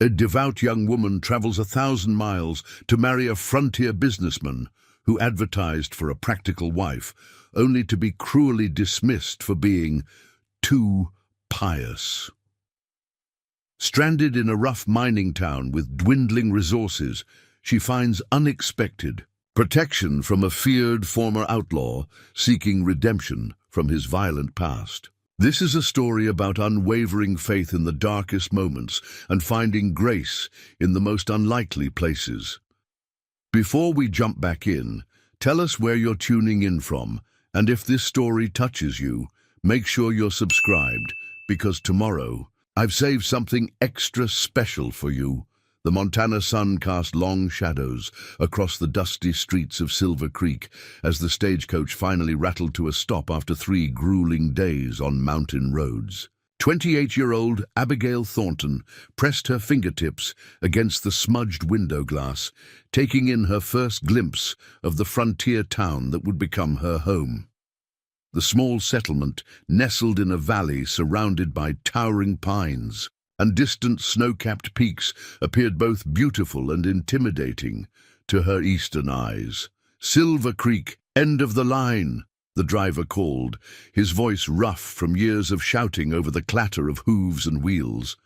A devout young woman travels 1,000 miles to marry a frontier businessman who advertised for a practical wife, only to be cruelly dismissed for being too pious. Stranded in a rough mining town with dwindling resources, she finds unexpected protection from a feared former outlaw seeking redemption from his violent past. This is a story about unwavering faith in the darkest moments and finding grace in the most unlikely places. Before we jump back in, tell us where you're tuning in from, and if this story touches you, make sure you're subscribed, because tomorrow I've saved something extra special for you. The Montana sun cast long shadows across the dusty streets of Silver Creek as the stagecoach finally rattled to a stop after 3 grueling days on mountain roads. 28-year-old Abigail Thornton pressed her fingertips against the smudged window glass, taking in her first glimpse of the frontier town that would become her home. The small settlement nestled in a valley surrounded by towering pines, and distant snow-capped peaks appeared both beautiful and intimidating to her eastern eyes. "Silver Creek, end of the line," the driver called, his voice rough from years of shouting over the clatter of hooves and wheels.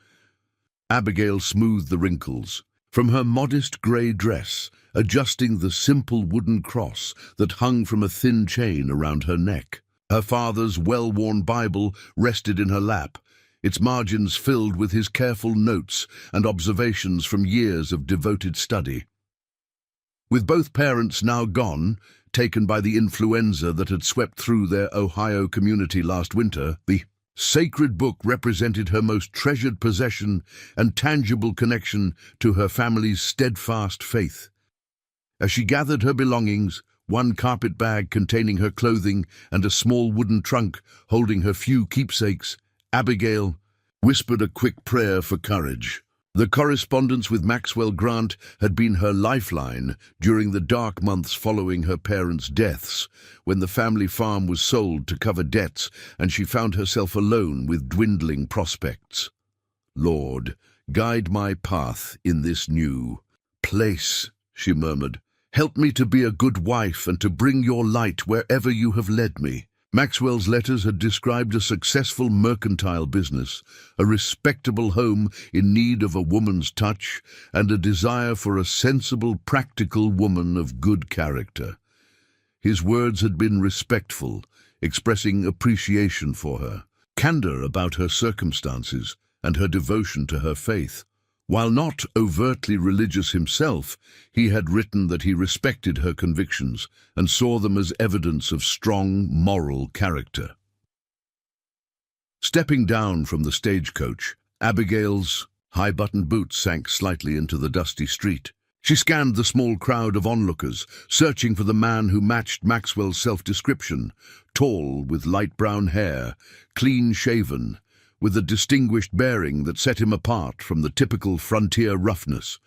Abigail smoothed the wrinkles from her modest grey dress, adjusting the simple wooden cross that hung from a thin chain around her neck. Her father's well-worn Bible rested in her lap, its margins filled with his careful notes and observations from years of devoted study. With both parents now gone, taken by the influenza that had swept through their Ohio community last winter, the sacred book represented her most treasured possession and tangible connection to her family's steadfast faith. As she gathered her belongings, one carpet bag containing her clothing and a small wooden trunk holding her few keepsakes, Abigail whispered a quick prayer for courage. The correspondence with Maxwell Grant had been her lifeline during the dark months following her parents' deaths, when the family farm was sold to cover debts and she found herself alone with dwindling prospects. "Lord, guide my path in this new place," she murmured. "Help me to be a good wife and to bring your light wherever you have led me." Maxwell's letters had described a successful mercantile business, a respectable home in need of a woman's touch, and a desire for a sensible, practical woman of good character. His words had been respectful, expressing appreciation for her, candor about her circumstances, and her devotion to her faith. While not overtly religious himself, he had written that he respected her convictions and saw them as evidence of strong moral character. Stepping down from the stagecoach, Abigail's high-buttoned boots sank slightly into the dusty street. She scanned the small crowd of onlookers, searching for the man who matched Maxwell's self-description, tall, with light brown hair, clean-shaven, with a distinguished bearing that set him apart from the typical frontier roughness.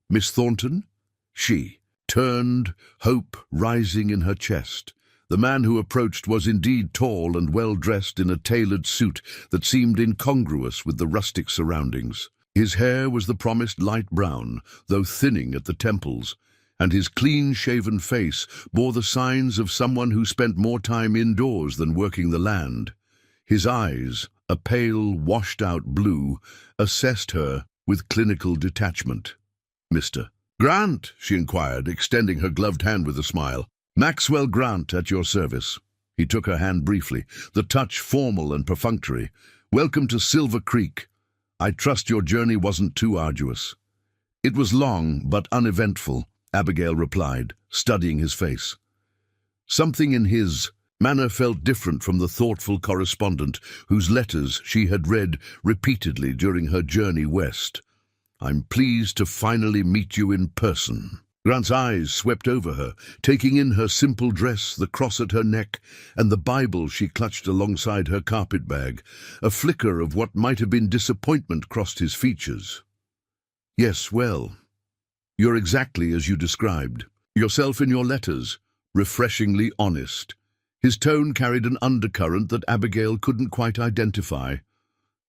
"Miss Thornton?" She turned, hope rising in her chest. The man who approached was indeed tall and well-dressed in a tailored suit that seemed incongruous with the rustic surroundings. His hair was the promised light brown, though thinning at the temples, and his clean-shaven face bore the signs of someone who spent more time indoors than working the land. His eyes, a pale, washed-out blue, assessed her with clinical detachment. "Mr. Grant?" she inquired, extending her gloved hand with a smile. "Maxwell Grant, at your service." He took her hand briefly, the touch formal and perfunctory. "Welcome to Silver Creek. I trust your journey wasn't too arduous." "It was long, but uneventful," Abigail replied, studying his face. Something in his manner felt different from the thoughtful correspondent whose letters she had read repeatedly during her journey west. "I'm pleased to finally meet you in person." Grant's eyes swept over her, taking in her simple dress, the cross at her neck, and the Bible she clutched alongside her carpet bag. A flicker of what might have been disappointment crossed his features. "Yes, well, you're exactly as you described. Yourself in your letters, refreshingly honest." His tone carried an undercurrent that Abigail couldn't quite identify.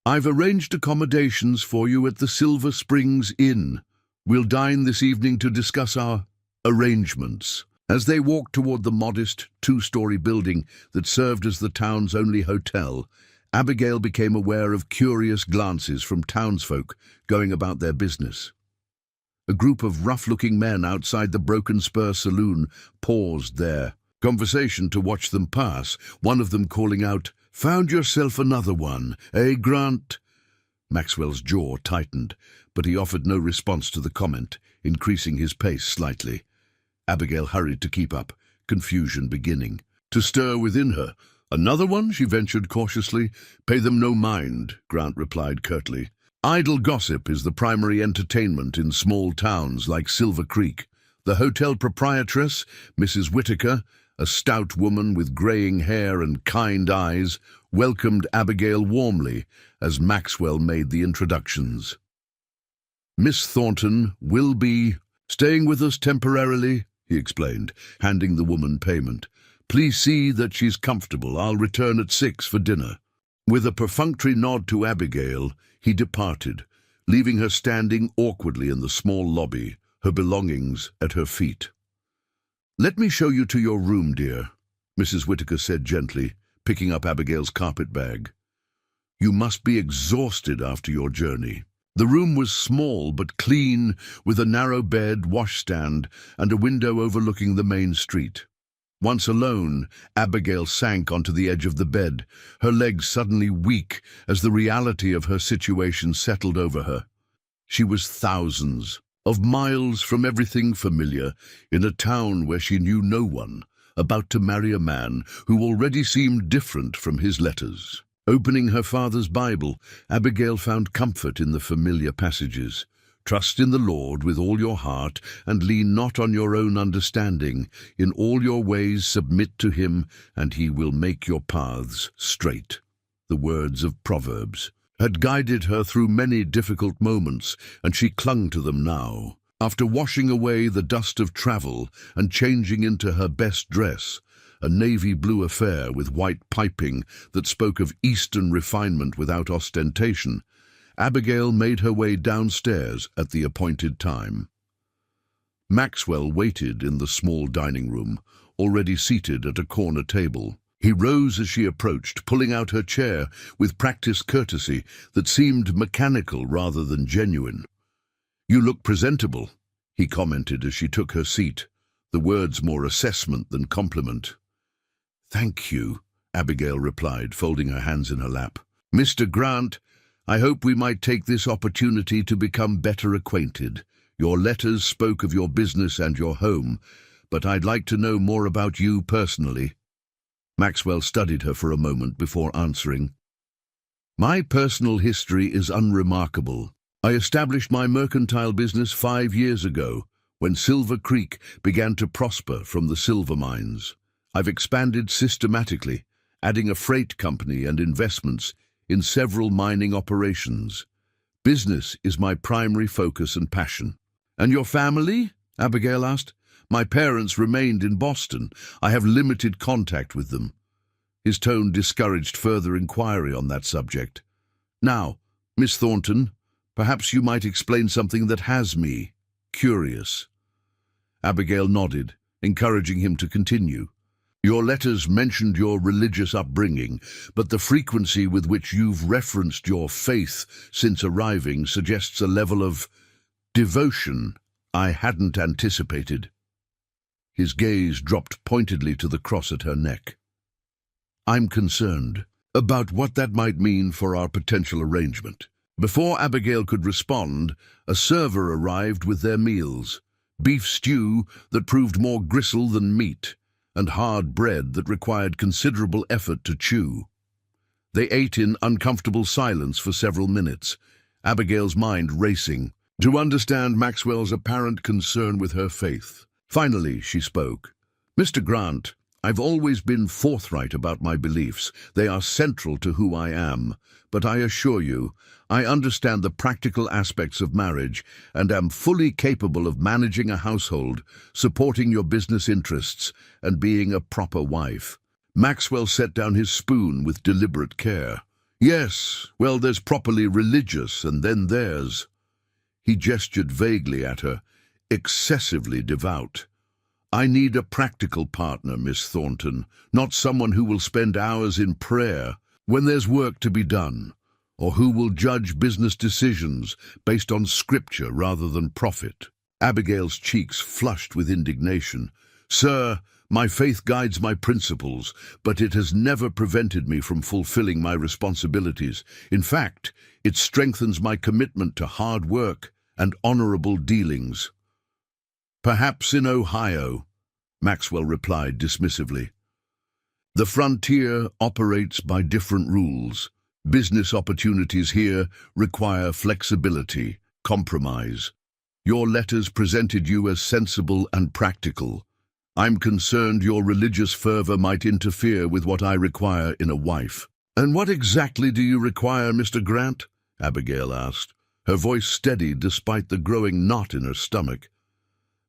"I've arranged accommodations for you at the Silver Springs Inn. We'll dine this evening to discuss our arrangements." As they walked toward the modest two-story building that served as the town's only hotel, Abigail became aware of curious glances from townsfolk going about their business. A group of rough-looking men outside the Broken Spur saloon paused their conversation to watch them pass, one of them calling out, "Found yourself another one, eh, Grant?" Maxwell's jaw tightened, but he offered no response to the comment, increasing his pace slightly. Abigail hurried to keep up, confusion beginning to stir within her. "Another one?" she ventured cautiously. "Pay them no mind," Grant replied curtly. "Idle gossip is the primary entertainment in small towns like Silver Creek." The hotel proprietress, Mrs. Whitaker, a stout woman with graying hair and kind eyes, welcomed Abigail warmly as Maxwell made the introductions. "Miss Thornton will be staying with us temporarily," he explained, handing the woman payment. "Please see that she's comfortable. I'll return at 6 for dinner." With a perfunctory nod to Abigail, he departed, leaving her standing awkwardly in the small lobby, her belongings at her feet. "Let me show you to your room, dear," Mrs. Whitaker said gently, picking up Abigail's carpet bag. "You must be exhausted after your journey." The room was small but clean, with a narrow bed, washstand, and a window overlooking the main street. Once alone, Abigail sank onto the edge of the bed, her legs suddenly weak as the reality of her situation settled over her. She was thousands of miles from everything familiar, in a town where she knew no one, about to marry a man who already seemed different from his letters. Opening her father's Bible, Abigail found comfort in the familiar passages. "Trust in the Lord with all your heart, and lean not on your own understanding. In all your ways submit to him, and he will make your paths straight." The words of Proverbs had guided her through many difficult moments, and she clung to them now. After washing away the dust of travel and changing into her best dress, a navy blue affair with white piping that spoke of Eastern refinement without ostentation, Abigail made her way downstairs at the appointed time. Maxwell waited in the small dining room, already seated at a corner table. He rose as she approached, pulling out her chair with practiced courtesy that seemed mechanical rather than genuine. "You look presentable," he commented as she took her seat, the words more assessment than compliment. "Thank you," Abigail replied, folding her hands in her lap. "Mr. Grant, I hope we might take this opportunity to become better acquainted. Your letters spoke of your business and your home, but I'd like to know more about you personally." Maxwell studied her for a moment before answering. "My personal history is unremarkable. I established my mercantile business 5 years ago, when Silver Creek began to prosper from the silver mines. I've expanded systematically, adding a freight company and investments in several mining operations. Business is my primary focus and passion." "And your family?" Abigail asked. "My parents remained in Boston. I have limited contact with them." His tone discouraged further inquiry on that subject. "Now, Miss Thornton, perhaps you might explain something that has me curious." Abigail nodded, encouraging him to continue. "Your letters mentioned your religious upbringing, but the frequency with which you've referenced your faith since arriving suggests a level of devotion I hadn't anticipated." His gaze dropped pointedly to the cross at her neck. "I'm concerned about what that might mean for our potential arrangement." Before Abigail could respond, a server arrived with their meals: beef stew that proved more gristle than meat, and hard bread that required considerable effort to chew. They ate in uncomfortable silence for several minutes, Abigail's mind racing to understand Maxwell's apparent concern with her faith. Finally, she spoke. "Mr. Grant, I've always been forthright about my beliefs. They are central to who I am. But I assure you, I understand the practical aspects of marriage and am fully capable of managing a household, supporting your business interests, and being a proper wife." Maxwell set down his spoon with deliberate care. Yes, well, there's properly religious, and then there's— He gestured vaguely at her, excessively devout. I need a practical partner, Miss Thornton, not someone who will spend hours in prayer when there's work to be done, or who will judge business decisions based on scripture rather than profit. Abigail's cheeks flushed with indignation. Sir, my faith guides my principles, but it has never prevented me from fulfilling my responsibilities. In fact, it strengthens my commitment to hard work and honorable dealings. Perhaps in Ohio, Maxwell replied dismissively. The frontier operates by different rules. Business opportunities here require flexibility, compromise. Your letters presented you as sensible and practical. I'm concerned your religious fervor might interfere with what I require in a wife. And what exactly do you require, Mr. Grant? Abigail asked, her voice steady despite the growing knot in her stomach.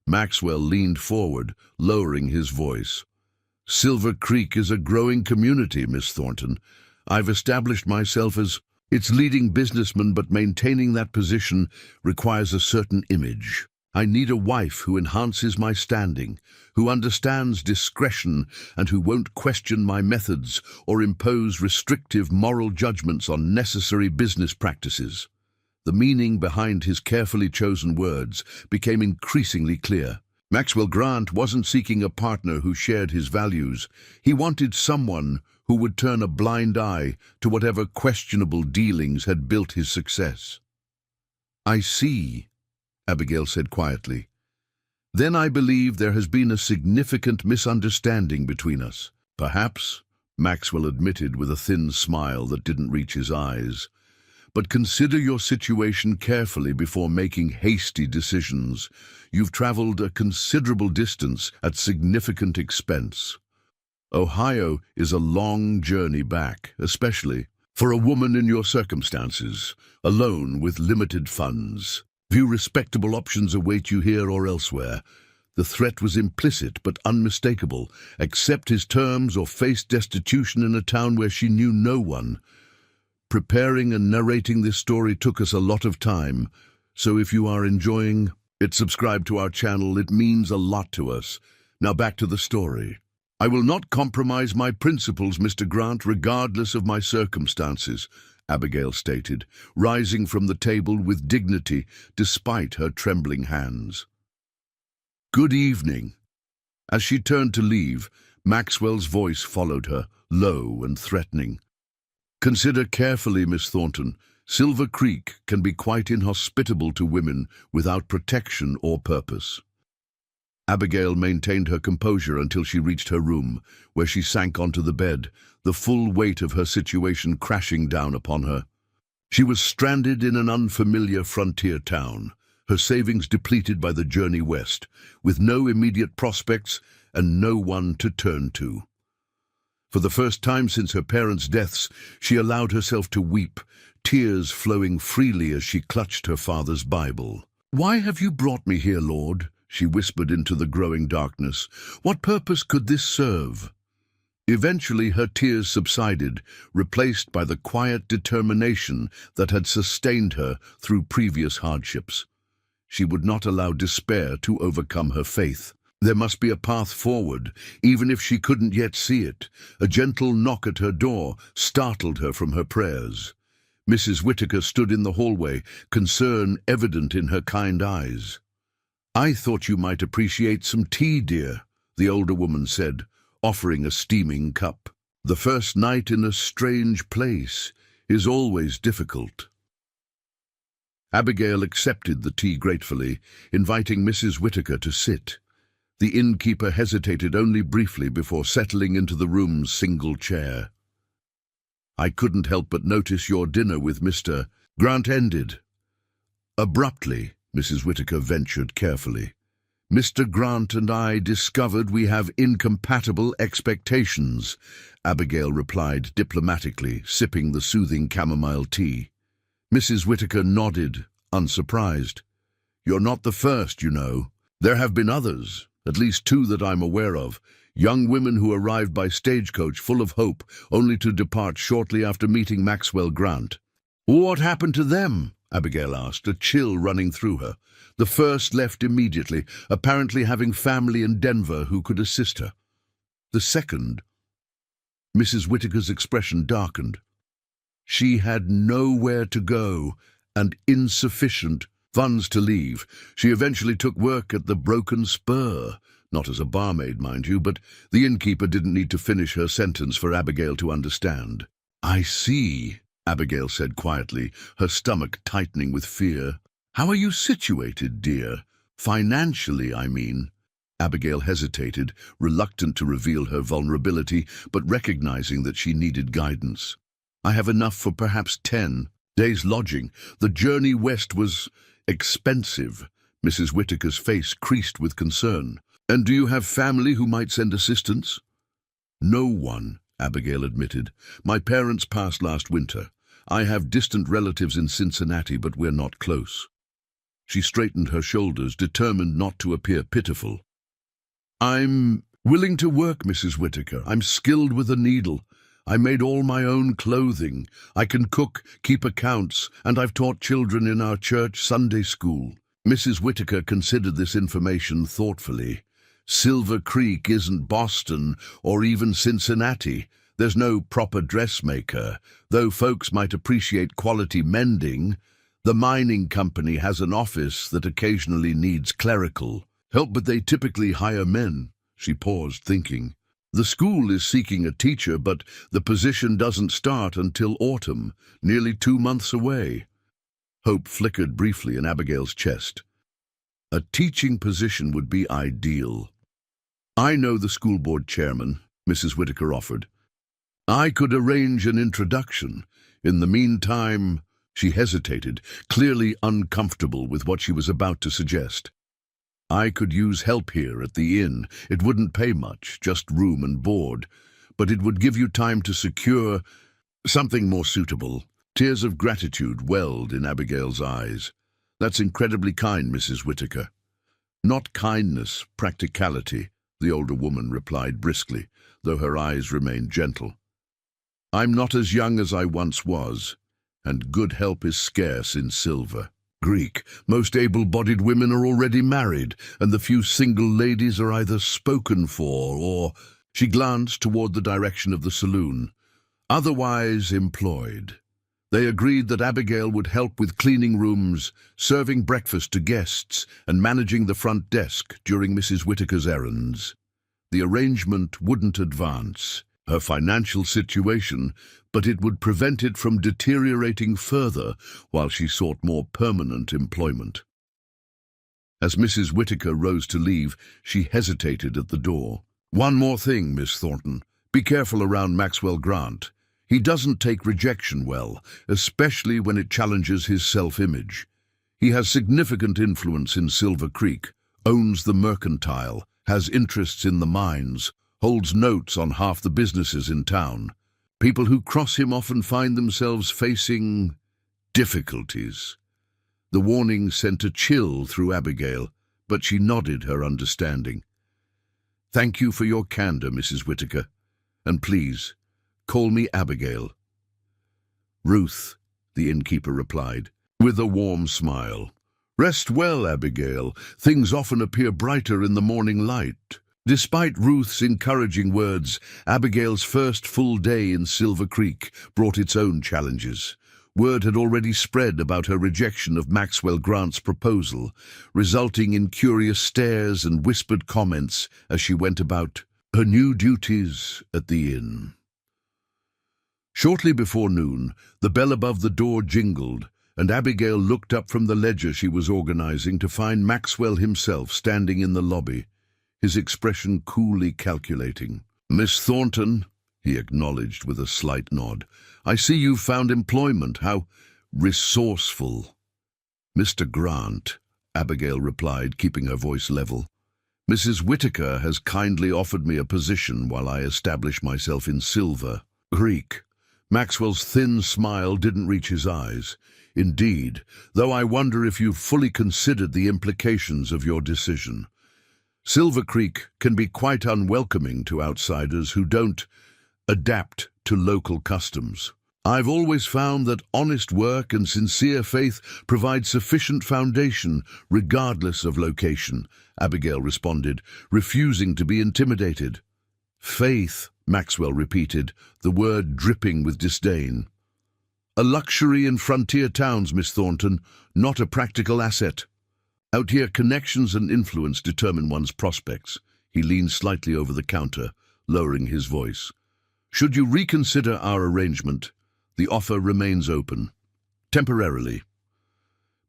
Maxwell leaned forward, lowering his voice. Silver Creek is a growing community, Miss Thornton. I've established myself as its leading businessman, but maintaining that position requires a certain image. I need a wife who enhances my standing, who understands discretion, and who won't question my methods or impose restrictive moral judgments on necessary business practices. The meaning behind his carefully chosen words became increasingly clear. Maxwell Grant wasn't seeking a partner who shared his values. He wanted someone who would turn a blind eye to whatever questionable dealings had built his success. I see, Abigail said quietly. Then I believe there has been a significant misunderstanding between us. Perhaps, Maxwell admitted with a thin smile that didn't reach his eyes. But consider your situation carefully before making hasty decisions. You've traveled a considerable distance at significant expense. Ohio is a long journey back, especially for a woman in your circumstances, alone with limited funds. Few respectable options await you here or elsewhere. The threat was implicit but unmistakable. Accept his terms or face destitution in a town where she knew no one. Preparing and narrating this story took us a lot of time, so if you are enjoying it, subscribe to our channel. It means a lot to us. Now back to the story. I will not compromise my principles, Mr. Grant, regardless of my circumstances, Abigail stated, rising from the table with dignity despite her trembling hands. Good evening. As she turned to leave, Maxwell's voice followed her, low and threatening. Consider carefully, Miss Thornton. Silver Creek can be quite inhospitable to women without protection or purpose. Abigail maintained her composure until she reached her room, where she sank onto the bed, the full weight of her situation crashing down upon her. She was stranded in an unfamiliar frontier town, her savings depleted by the journey west, with no immediate prospects and no one to turn to. For the first time since her parents' deaths, she allowed herself to weep, tears flowing freely as she clutched her father's Bible. "Why have you brought me here, Lord?" she whispered into the growing darkness. "What purpose could this serve?" Eventually her tears subsided, replaced by the quiet determination that had sustained her through previous hardships. She would not allow despair to overcome her faith. There must be a path forward, even if she couldn't yet see it. A gentle knock at her door startled her from her prayers. Mrs. Whitaker stood in the hallway, concern evident in her kind eyes. "I thought you might appreciate some tea, dear," the older woman said, offering a steaming cup. "The first night in a strange place is always difficult." Abigail accepted the tea gratefully, inviting Mrs. Whitaker to sit. The innkeeper hesitated only briefly before settling into the room's single chair. "I couldn't help but notice your dinner with Mr. Grant ended." Abruptly, Mrs. Whitaker ventured carefully. "Mr. Grant and I discovered we have incompatible expectations," Abigail replied diplomatically, sipping the soothing chamomile tea. Mrs. Whitaker nodded, unsurprised. "You're not the first, you know. There have been others, at least two that I'm aware of. young women who arrived by stagecoach full of hope, only to depart shortly after meeting Maxwell Grant. "What happened to them?" Abigail asked, a chill running through her. The first left immediately, apparently having family in Denver who could assist her. The second, Mrs. Whittaker's expression darkened. She had nowhere to go and insufficient funds to leave. She eventually took work at the Broken Spur, not as a barmaid, mind you, but the innkeeper didn't need to finish her sentence for Abigail to understand. "I see," Abigail said quietly, her stomach tightening with fear. "How are you situated, dear? Financially, I mean." Abigail hesitated, reluctant to reveal her vulnerability, but recognizing that she needed guidance. "I have enough for perhaps 10 days' lodging. The journey west was expensive." Mrs. Whittaker's face creased with concern. "And do you have family who might send assistance?" "No one," Abigail admitted. "My parents passed last winter. I have distant relatives in Cincinnati, but we're not close." She straightened her shoulders, determined not to appear pitiful. "I'm willing to work, Mrs. Whittaker. I'm skilled with a needle. I made all my own clothing. I can cook, keep accounts, and I've taught children in our church Sunday school." Mrs. Whittaker considered this information thoughtfully. Silver Creek isn't Boston or even Cincinnati. There's no proper dressmaker, though folks might appreciate quality mending. The mining company has an office that occasionally needs clerical help, but they typically hire men. She paused, thinking. The school is seeking a teacher, but the position doesn't start until autumn, nearly 2 months away. Hope flickered briefly in Abigail's chest. A teaching position would be ideal. "I know the school board chairman," Mrs. Whittaker offered. "I could arrange an introduction. In the meantime—" She hesitated, clearly uncomfortable with what she was about to suggest. "I could use help here at the inn. It wouldn't pay much, just room and board, but it would give you time to secure something more suitable." Tears of gratitude welled in Abigail's eyes. "That's incredibly kind, Mrs. Whittaker." "Not kindness, practicality," the older woman replied briskly, though her eyes remained gentle. "I'm not as young as I once was, and good help is scarce in Silver Creek. Most able-bodied women are already married, and the few single ladies are either spoken for or—" She glanced toward the direction of the saloon. "Otherwise employed." They agreed that Abigail would help with cleaning rooms, serving breakfast to guests, and managing the front desk during Mrs. Whittaker's errands. The arrangement wouldn't advance her financial situation, but it would prevent it from deteriorating further while she sought more permanent employment. As Mrs. Whittaker rose to leave, she hesitated at the door. "One more thing, Miss Thornton. Be careful around Maxwell Grant. He doesn't take rejection well, especially when it challenges his self-image. He has significant influence in Silver Creek, owns the mercantile, has interests in the mines, holds notes on half the businesses in town. People who cross him often find themselves facing difficulties." The warning sent a chill through Abigail, but she nodded her understanding. "Thank you for your candor, Mrs. Whittaker, and please, call me Abigail." "Ruth," the innkeeper replied, with a warm smile. "Rest well, Abigail. Things often appear brighter in the morning light." Despite Ruth's encouraging words, Abigail's first full day in Silver Creek brought its own challenges. Word had already spread about her rejection of Maxwell Grant's proposal, resulting in curious stares and whispered comments as she went about her new duties at the inn. Shortly before noon, the bell above the door jingled, and Abigail looked up from the ledger she was organizing to find Maxwell himself standing in the lobby, his expression coolly calculating. "Miss Thornton," he acknowledged with a slight nod, "I see you've found employment. How resourceful." "Mr. Grant," Abigail replied, keeping her voice level. "Mrs. Whittaker has kindly offered me a position while I establish myself in Silver Creek." Maxwell's thin smile didn't reach his eyes. "Indeed, though I wonder if you've fully considered the implications of your decision. Silver Creek can be quite unwelcoming to outsiders who don't adapt to local customs. I've always found that honest work and sincere faith provide sufficient foundation regardless of location, Abigail responded, refusing to be intimidated. Faith, Maxwell repeated, the word dripping with disdain. A luxury in frontier towns, Miss Thornton, not a practical asset. Out here, connections and influence determine one's prospects. He leaned slightly over the counter, lowering his voice. Should you reconsider our arrangement, the offer remains open. Temporarily.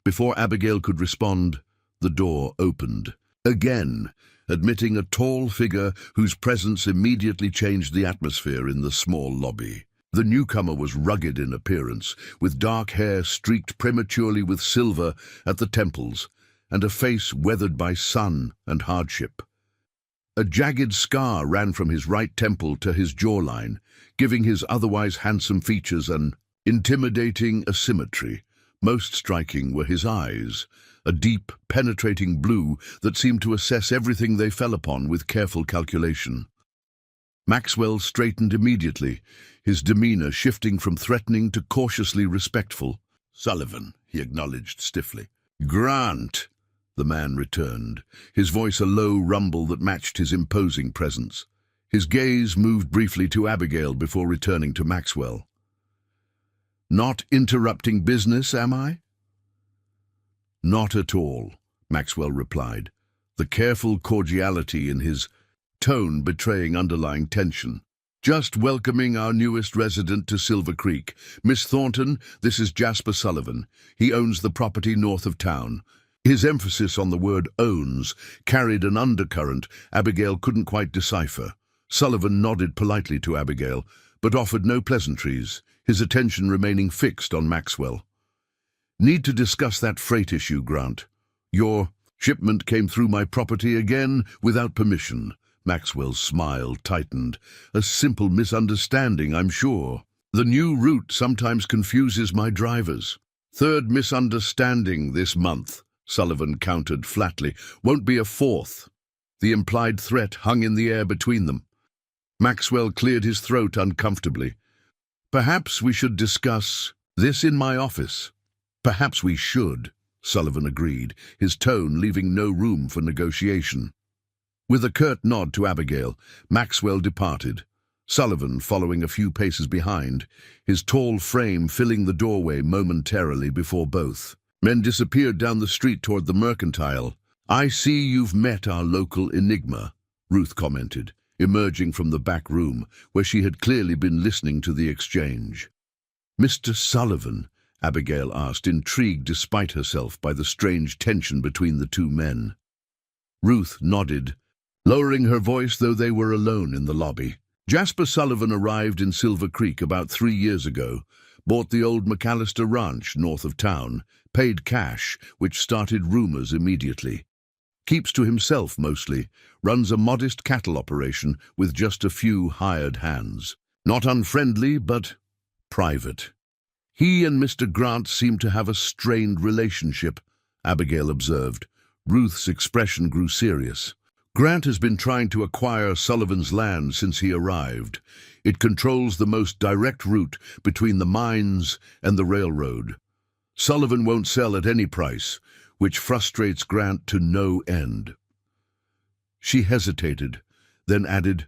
Before Abigail could respond, the door opened. Again, admitting a tall figure whose presence immediately changed the atmosphere in the small lobby. The newcomer was rugged in appearance, with dark hair streaked prematurely with silver at the temples, and a face weathered by sun and hardship. A jagged scar ran from his right temple to his jawline, giving his otherwise handsome features an intimidating asymmetry. Most striking were his eyes, a deep, penetrating blue that seemed to assess everything they fell upon with careful calculation. Maxwell straightened immediately, his demeanor shifting from threatening to cautiously respectful. "Sullivan," he acknowledged stiffly. "Grant," the man returned, his voice a low rumble that matched his imposing presence. His gaze moved briefly to Abigail before returning to Maxwell. "Not interrupting business, am I?" "Not at all," Maxwell replied, the careful cordiality in his tone betraying underlying tension. "Just welcoming our newest resident to Silver Creek. Miss Thornton, this is Jasper Sullivan. He owns the property north of town." His emphasis on the word owns carried an undercurrent Abigail couldn't quite decipher. Sullivan nodded politely to Abigail, but offered no pleasantries, his attention remaining fixed on Maxwell. "Need to discuss that freight issue, Grant. Your shipment came through my property again without permission." Maxwell's smile tightened. "A simple misunderstanding, I'm sure. The new route sometimes confuses my drivers." "Third misunderstanding this month," Sullivan countered flatly. "Won't be a fourth." The implied threat hung in the air between them. Maxwell cleared his throat uncomfortably. "Perhaps we should discuss this in my office." "Perhaps we should," Sullivan agreed, his tone leaving no room for negotiation. With a curt nod to Abigail, Maxwell departed, Sullivan following a few paces behind, his tall frame filling the doorway momentarily before both. Men disappeared down the street toward the Mercantile. "I see you've met our local enigma," Ruth commented, emerging from the back room, where she had clearly been listening to the exchange. "Mr. Sullivan?" Abigail asked, intrigued despite herself by the strange tension between the two men. Ruth nodded, lowering her voice though they were alone in the lobby. "Jasper Sullivan arrived in Silver Creek about 3 years ago, bought the old McAllister Ranch north of town, paid cash, which started rumors immediately. Keeps to himself mostly, runs a modest cattle operation with just a few hired hands. Not unfriendly, but private. He and Mr. Grant seem to have a strained relationship," Abigail observed. Ruth's expression grew serious. "Grant has been trying to acquire Sullivan's land since he arrived. It controls the most direct route between the mines and the railroad. Sullivan won't sell at any price, which frustrates Grant to no end." She hesitated, then added,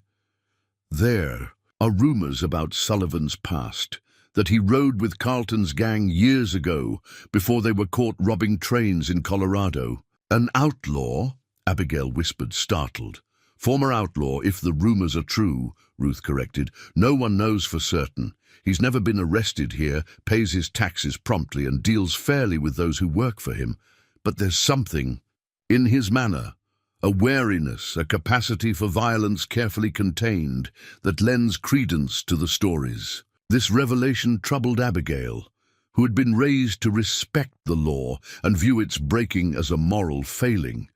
"There are rumors about Sullivan's past, that he rode with Carlton's gang years ago, before they were caught robbing trains in Colorado. An outlaw?" Abigail whispered, startled. "Former outlaw, if the rumors are true," Ruth corrected. "No one knows for certain. He's never been arrested here, pays his taxes promptly, and deals fairly with those who work for him. But there's something in his manner, a wariness, a capacity for violence carefully contained, that lends credence to the stories." This revelation troubled Abigail, who had been raised to respect the law and view its breaking as a moral failing.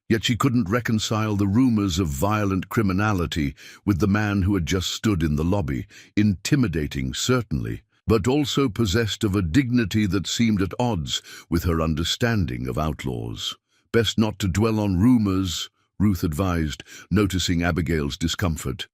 Yet she couldn't reconcile the rumors of violent criminality with the man who had just stood in the lobby, intimidating certainly, but also possessed of a dignity that seemed at odds with her understanding of outlaws. Best not to dwell on rumors, Ruth advised, noticing Abigail's discomfort.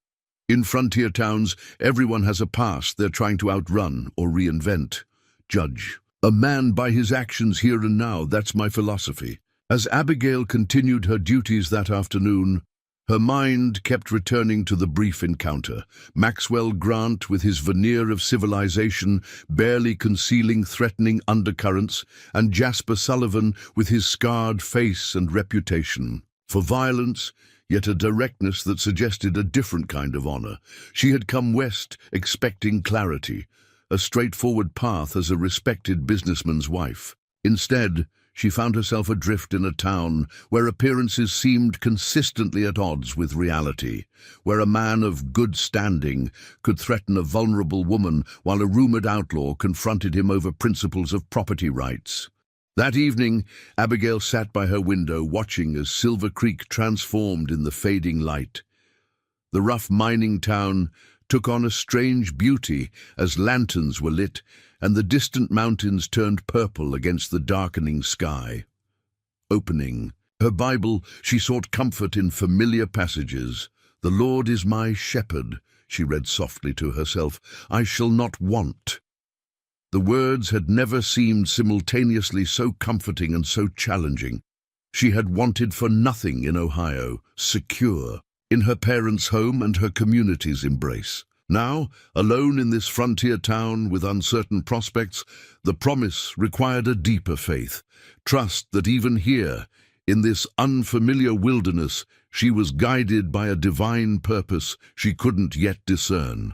In frontier towns, everyone has a past they're trying to outrun or reinvent. Judge a man by his actions here and now, that's my philosophy. As Abigail continued her duties that afternoon, her mind kept returning to the brief encounter. Maxwell Grant, with his veneer of civilization barely concealing threatening undercurrents, and Jasper Sullivan, with his scarred face and reputation for violence, yet a directness that suggested a different kind of honor. She had come west expecting clarity, a straightforward path as a respected businessman's wife. Instead, she found herself adrift in a town where appearances seemed consistently at odds with reality, where a man of good standing could threaten a vulnerable woman while a rumored outlaw confronted him over principles of property rights. That evening, Abigail sat by her window watching as Silver Creek transformed in the fading light. The rough mining town took on a strange beauty as lanterns were lit and the distant mountains turned purple against the darkening sky. Opening her Bible, she sought comfort in familiar passages. "The Lord is my shepherd," she read softly to herself. "I shall not want." The words had never seemed simultaneously so comforting and so challenging. She had wanted for nothing in Ohio, secure, in her parents' home and her community's embrace. Now, alone in this frontier town with uncertain prospects, the promise required a deeper faith. Trust that even here, in this unfamiliar wilderness, she was guided by a divine purpose she couldn't yet discern.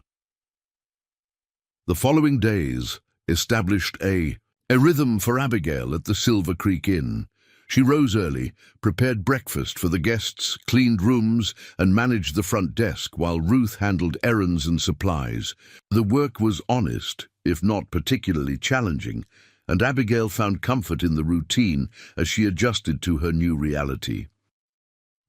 The following days established a rhythm for Abigail at the Silver Creek Inn. She rose early, prepared breakfast for the guests, cleaned rooms, and managed the front desk while Ruth handled errands and supplies. The work was honest, if not particularly challenging, and Abigail found comfort in the routine as she adjusted to her new reality.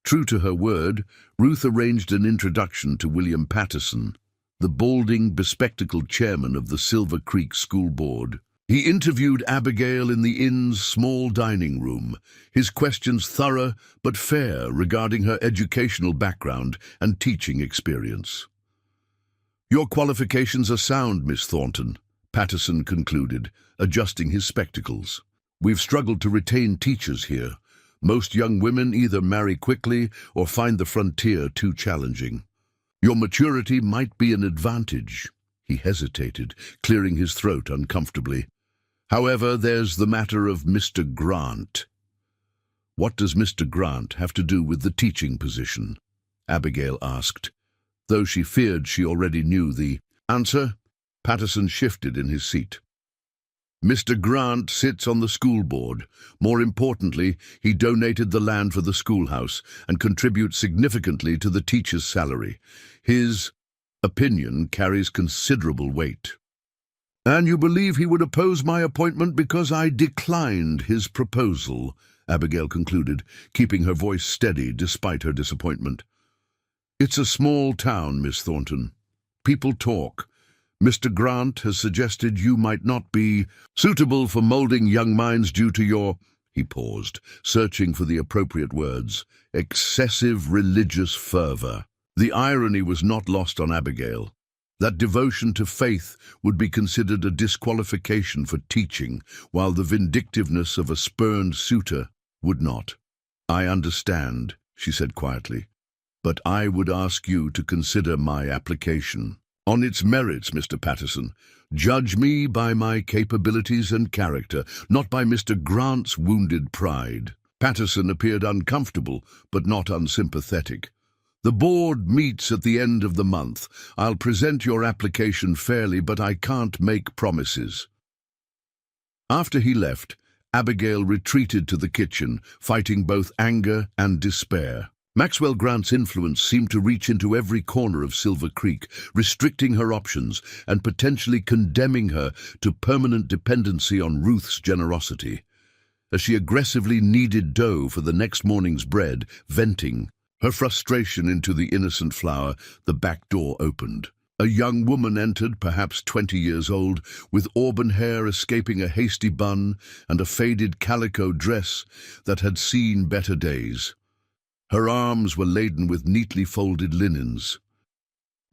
True to her word, Ruth arranged an introduction to William Patterson, the balding, bespectacled chairman of the Silver Creek School Board. He interviewed Abigail in the inn's small dining room, his questions thorough but fair regarding her educational background and teaching experience. "Your qualifications are sound, Miss Thornton," Patterson concluded, adjusting his spectacles. "We've struggled to retain teachers here. Most young women either marry quickly or find the frontier too challenging. Your maturity might be an advantage." He hesitated, clearing his throat uncomfortably. "However, there's the matter of Mr. Grant." "What does Mr. Grant have to do with the teaching position?" Abigail asked. Though she feared she already knew the answer, Patterson shifted in his seat. "Mr. Grant sits on the school board. More importantly, he donated the land for the schoolhouse and contributes significantly to the teacher's salary. His opinion carries considerable weight." "And you believe he would oppose my appointment because I declined his proposal," Abigail concluded, keeping her voice steady despite her disappointment. "It's a small town, Miss Thornton. People talk. Mr. Grant has suggested you might not be suitable for molding young minds due to your—" He paused, searching for the appropriate words. "Excessive religious fervor." The irony was not lost on Abigail. That devotion to faith would be considered a disqualification for teaching, while the vindictiveness of a spurned suitor would not. "I understand," she said quietly, "but I would ask you to consider my application on its merits, Mr. Patterson. Judge me by my capabilities and character, not by Mr. Grant's wounded pride." Patterson appeared uncomfortable, but not unsympathetic. "The board meets at the end of the month. I'll present your application fairly, but I can't make promises." After he left, Abigail retreated to the kitchen, fighting both anger and despair. Maxwell Grant's influence seemed to reach into every corner of Silver Creek, restricting her options and potentially condemning her to permanent dependency on Ruth's generosity. As she aggressively kneaded dough for the next morning's bread, venting her frustration into the innocent flour, the back door opened. A young woman entered, perhaps 20 years old, with auburn hair escaping a hasty bun and a faded calico dress that had seen better days. Her arms were laden with neatly folded linens.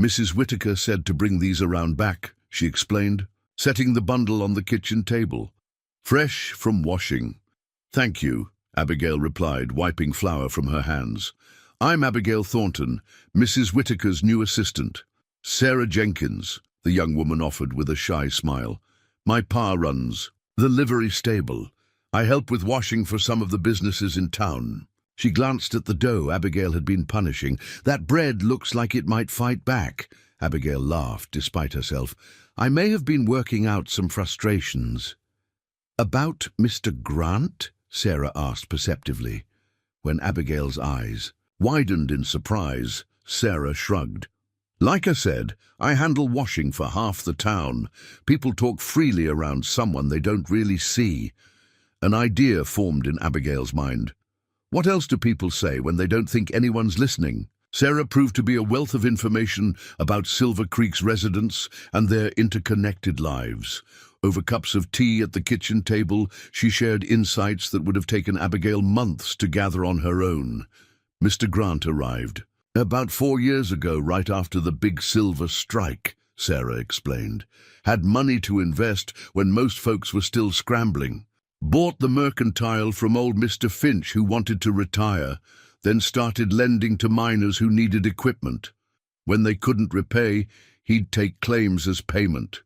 "Mrs. Whitaker said to bring these around back," she explained, setting the bundle on the kitchen table. "Fresh from washing." "Thank you," Abigail replied, wiping flour from her hands. "I'm Abigail Thornton, Mrs. Whitaker's new assistant." "Sarah Jenkins," the young woman offered with a shy smile. "My pa runs the livery stable. I help with washing for some of the businesses in town." She glanced at the dough Abigail had been punishing. "That bread looks like it might fight back." Abigail laughed, despite herself. "I may have been working out some frustrations." "About Mr. Grant?" Sarah asked perceptively. When Abigail's eyes widened in surprise, Sarah shrugged. "Like I said, I handle washing for half the town. People talk freely around someone they don't really see." An idea formed in Abigail's mind. What else do people say when they don't think anyone's listening? Sarah proved to be a wealth of information about Silver Creek's residents and their interconnected lives. Over cups of tea at the kitchen table, she shared insights that would have taken Abigail months to gather on her own. Mr. Grant arrived about 4 years ago, right after the big silver strike, Sarah explained. Had money to invest when most folks were still scrambling. Bought the mercantile from old Mr. Finch, who wanted to retire, then started lending to miners who needed equipment. When they couldn't repay, he'd take claims as payment.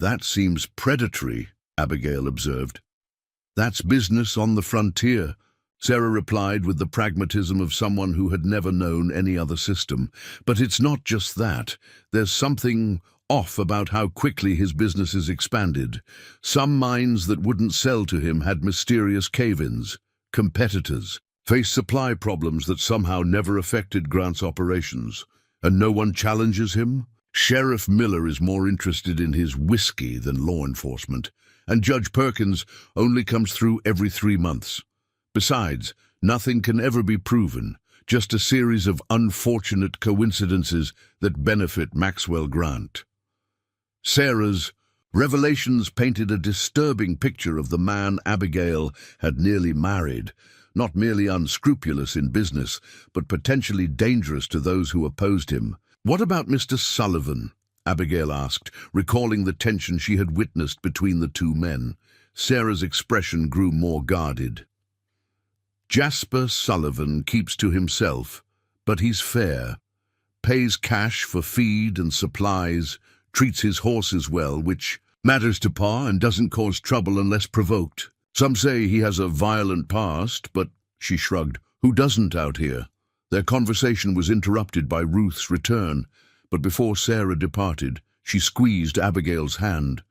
"That seems predatory," Abigail observed. "That's business on the frontier," Sarah replied with the pragmatism of someone who had never known any other system. "But it's not just that. There's something off about how quickly his businesses expanded. Some mines that wouldn't sell to him had mysterious cave-ins. Competitors faced supply problems that somehow never affected Grant's operations. And no one challenges him? Sheriff Miller is more interested in his whiskey than law enforcement, and Judge Perkins only comes through every 3 months. Besides, nothing can ever be proven, just a series of unfortunate coincidences that benefit Maxwell Grant." Sarah's revelations painted a disturbing picture of the man Abigail had nearly married, not merely unscrupulous in business, but potentially dangerous to those who opposed him. "What about Mr. Sullivan?" Abigail asked, recalling the tension she had witnessed between the two men. Sarah's expression grew more guarded. "Jasper Sullivan keeps to himself, but he's fair. Pays cash for feed and supplies, treats his horses well, which matters to Pa, and doesn't cause trouble unless provoked. Some say he has a violent past, but," she shrugged, "who doesn't out here?" Their conversation was interrupted by Ruth's return, but before Sarah departed, she squeezed Abigail's hand.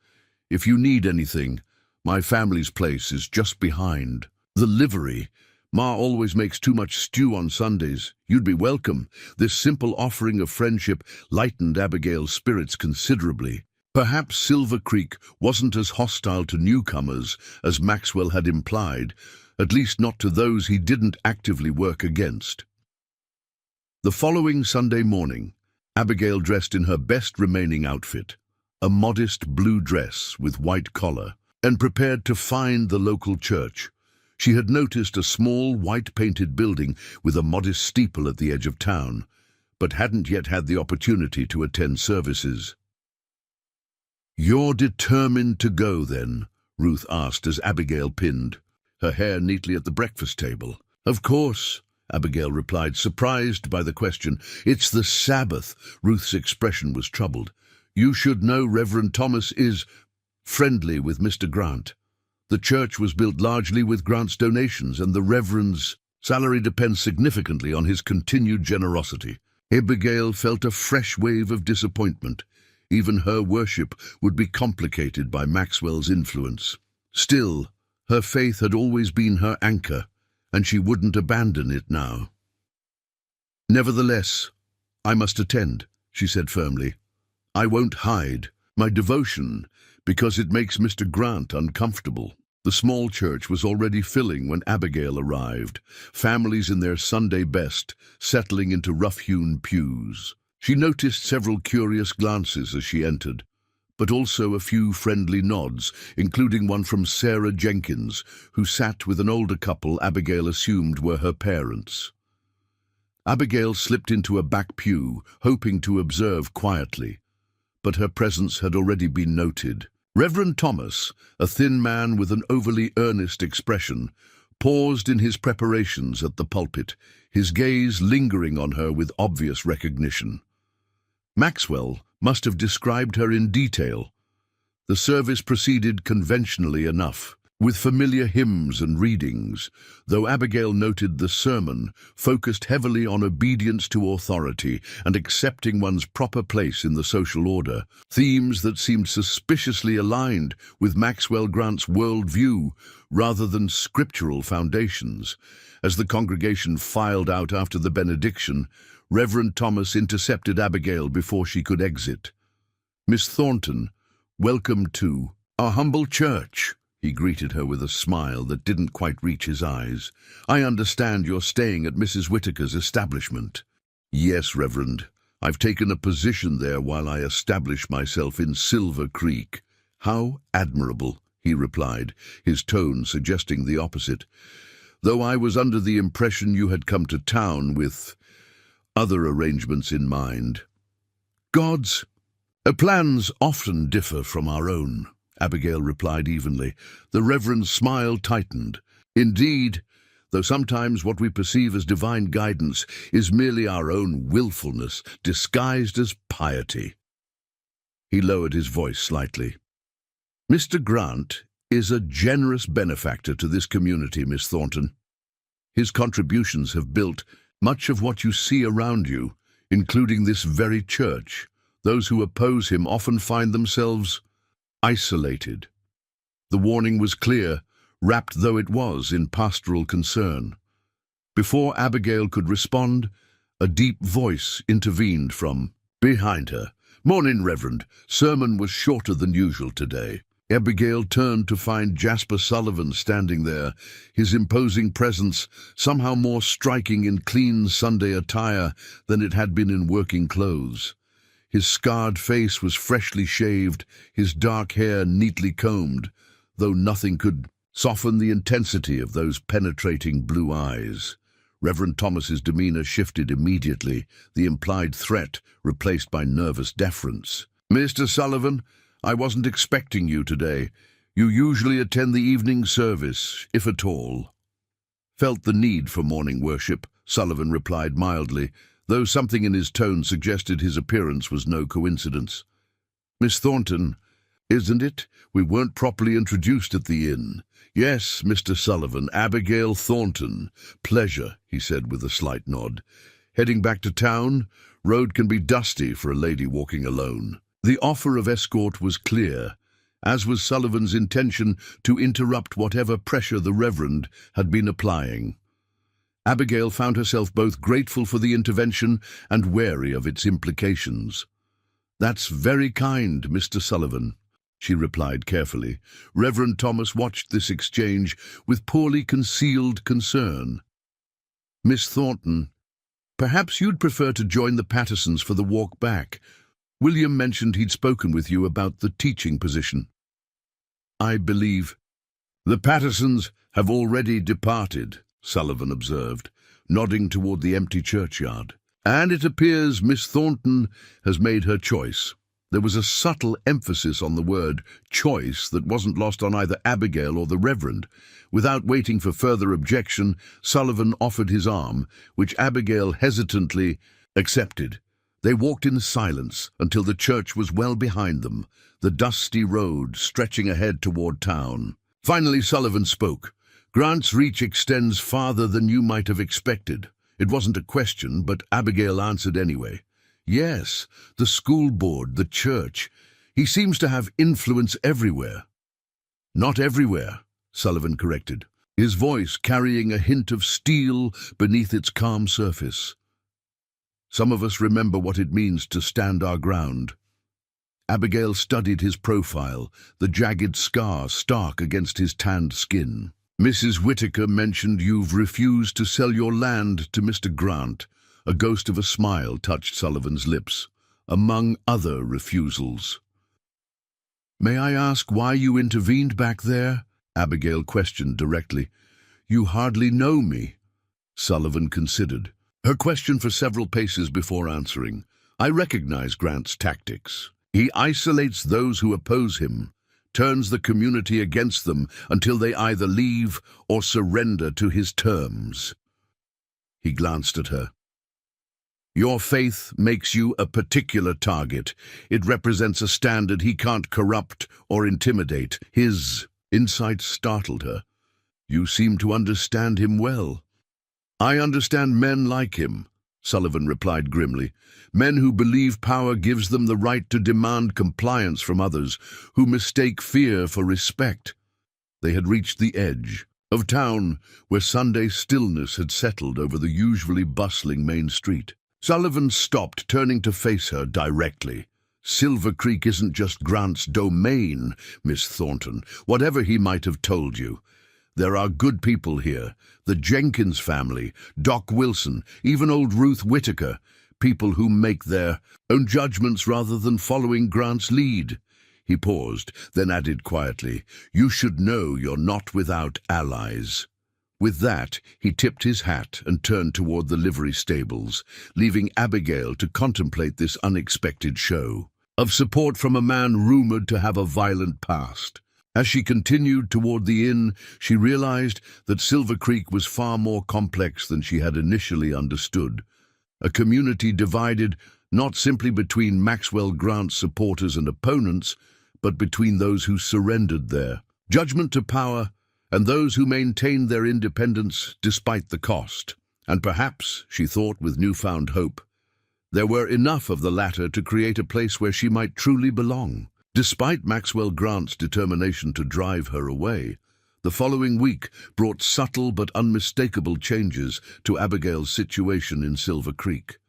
"If you need anything, my family's place is just behind. The livery. Ma always makes too much stew on Sundays. You'd be welcome." This simple offering of friendship lightened Abigail's spirits considerably. Perhaps Silver Creek wasn't as hostile to newcomers as Maxwell had implied, at least not to those he didn't actively work against. The following Sunday morning, Abigail dressed in her best remaining outfit, a modest blue dress with white collar, and prepared to find the local church. She had noticed a small white-painted building with a modest steeple at the edge of town, but hadn't yet had the opportunity to attend services. "You're determined to go, then?" Ruth asked as Abigail pinned her hair neatly at the breakfast table. "Of course," Abigail replied, surprised by the question. "It's the Sabbath." Ruth's expression was troubled. "You should know Reverend Thomas is friendly with Mr. Grant. The church was built largely with Grant's donations, and the Reverend's salary depends significantly on his continued generosity." Abigail felt a fresh wave of disappointment. Even her worship would be complicated by Maxwell's influence. Still, her faith had always been her anchor, and she wouldn't abandon it now. "Nevertheless, I must attend," she said firmly. "I won't hide my devotion because it makes Mr. Grant uncomfortable." The small church was already filling when Abigail arrived, families in their Sunday best settling into rough-hewn pews. She noticed several curious glances as she entered. but also a few friendly nods, including one from Sarah Jenkins, who sat with an older couple Abigail assumed were her parents. Abigail slipped into a back pew, hoping to observe quietly, but her presence had already been noted. Reverend Thomas, a thin man with an overly earnest expression, paused in his preparations at the pulpit, his gaze lingering on her with obvious recognition. Maxwell must have described her in detail. The service proceeded conventionally enough, with familiar hymns and readings, though Abigail noted the sermon focused heavily on obedience to authority and accepting one's proper place in the social order, themes that seemed suspiciously aligned with Maxwell Grant's worldview rather than scriptural foundations. As the congregation filed out after the benediction, Reverend Thomas intercepted Abigail before she could exit. "Miss Thornton, welcome to our humble church." He greeted her with a smile that didn't quite reach his eyes. "I understand you're staying at Mrs. Whittaker's establishment." "Yes, Reverend. I've taken a position there while I establish myself in Silver Creek." "How admirable," he replied, his tone suggesting the opposite. "Though I was under the impression you had come to town with other arrangements in mind." "God's plans often differ from our own," Abigail replied evenly. The Reverend's smile tightened. "Indeed, though sometimes what we perceive as divine guidance is merely our own willfulness disguised as piety." He lowered his voice slightly. "Mr. Grant is a generous benefactor to this community, Miss Thornton. His contributions have built much of what you see around you, including this very church. Those who oppose him often find themselves isolated." The warning was clear, wrapped though it was in pastoral concern. Before Abigail could respond, a deep voice intervened from behind her. "Morning, Reverend. Sermon was shorter than usual today." Abigail turned to find Jasper Sullivan standing there, his imposing presence somehow more striking in clean Sunday attire than it had been in working clothes. His scarred face was freshly shaved, his dark hair neatly combed, though nothing could soften the intensity of those penetrating blue eyes. Reverend Thomas's demeanor shifted immediately, the implied threat replaced by nervous deference. "Mr. Sullivan, I wasn't expecting you today. You usually attend the evening service, if at all." "Felt the need for morning worship," Sullivan replied mildly, though something in his tone suggested his appearance was no coincidence. "Miss Thornton, isn't it? We weren't properly introduced at the inn." "Yes, Mr. Sullivan, Abigail Thornton. Pleasure," he said with a slight nod. "Heading back to town? Road can be dusty for a lady walking alone." The offer of escort was clear, as was Sullivan's intention to interrupt whatever pressure the Reverend had been applying. Abigail found herself both grateful for the intervention and wary of its implications. "That's very kind, Mr. Sullivan," she replied carefully. Reverend Thomas watched this exchange with poorly concealed concern. "Miss Thornton, perhaps you'd prefer to join the Pattersons for the walk back. William mentioned he'd spoken with you about the teaching position." "I believe the Pattersons have already departed," Sullivan observed, nodding toward the empty churchyard. "And it appears Miss Thornton has made her choice." There was a subtle emphasis on the word choice that wasn't lost on either Abigail or the Reverend. Without waiting for further objection, Sullivan offered his arm, which Abigail hesitantly accepted. They walked in silence until the church was well behind them, the dusty road stretching ahead toward town. Finally Sullivan spoke. "Grant's reach extends farther than you might have expected." It wasn't a question, but Abigail answered anyway. "Yes, the school board, the church. He seems to have influence everywhere." "Not everywhere," Sullivan corrected, his voice carrying a hint of steel beneath its calm surface. "Some of us remember what it means to stand our ground." Abigail studied his profile, the jagged scar stark against his tanned skin. "Mrs. Whittaker mentioned you've refused to sell your land to Mr. Grant." A ghost of a smile touched Sullivan's lips. "Among other refusals." "May I ask why you intervened back there?" Abigail questioned directly. "You hardly know me." Sullivan considered her question for several paces before answering. "I recognize Grant's tactics. He isolates those who oppose him, turns the community against them until they either leave or surrender to his terms." He glanced at her. "Your faith makes you a particular target. It represents a standard he can't corrupt or intimidate." His insight startled her. "You seem to understand him well." "I understand men like him," Sullivan replied grimly. "Men who believe power gives them the right to demand compliance from others, who mistake fear for respect." They had reached the edge of town, where Sunday stillness had settled over the usually bustling main street. Sullivan stopped, turning to face her directly. "Silver Creek isn't just Grant's domain, Miss Thornton, whatever he might have told you. There are good people here, the Jenkins family, Doc Wilson, even old Ruth Whitaker, people who make their own judgments rather than following Grant's lead." He paused, then added quietly, "You should know you're not without allies." With that, he tipped his hat and turned toward the livery stables, leaving Abigail to contemplate this unexpected show of support from a man rumored to have a violent past. As she continued toward the inn, she realized that Silver Creek was far more complex than she had initially understood. A community divided not simply between Maxwell Grant's supporters and opponents, but between those who surrendered their judgment to power and those who maintained their independence despite the cost. And perhaps, she thought with newfound hope, there were enough of the latter to create a place where she might truly belong. Despite Maxwell Grant's determination to drive her away, the following week brought subtle but unmistakable changes to Abigail's situation in Silver Creek.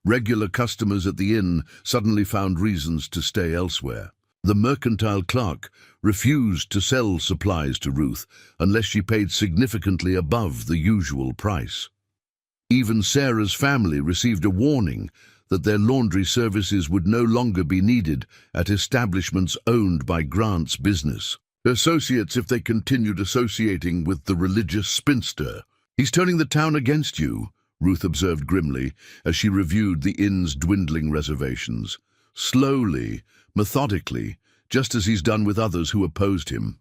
Regular customers at the inn suddenly found reasons to stay elsewhere. The mercantile clerk refused to sell supplies to Ruth unless she paid significantly above the usual price. Even Sarah's family received a warning that their laundry services would no longer be needed at establishments owned by Grant's business associates if they continued associating with the religious spinster. "He's turning the town against you," Ruth observed grimly as she reviewed the inn's dwindling reservations. "Slowly, methodically, just as he's done with others who opposed him."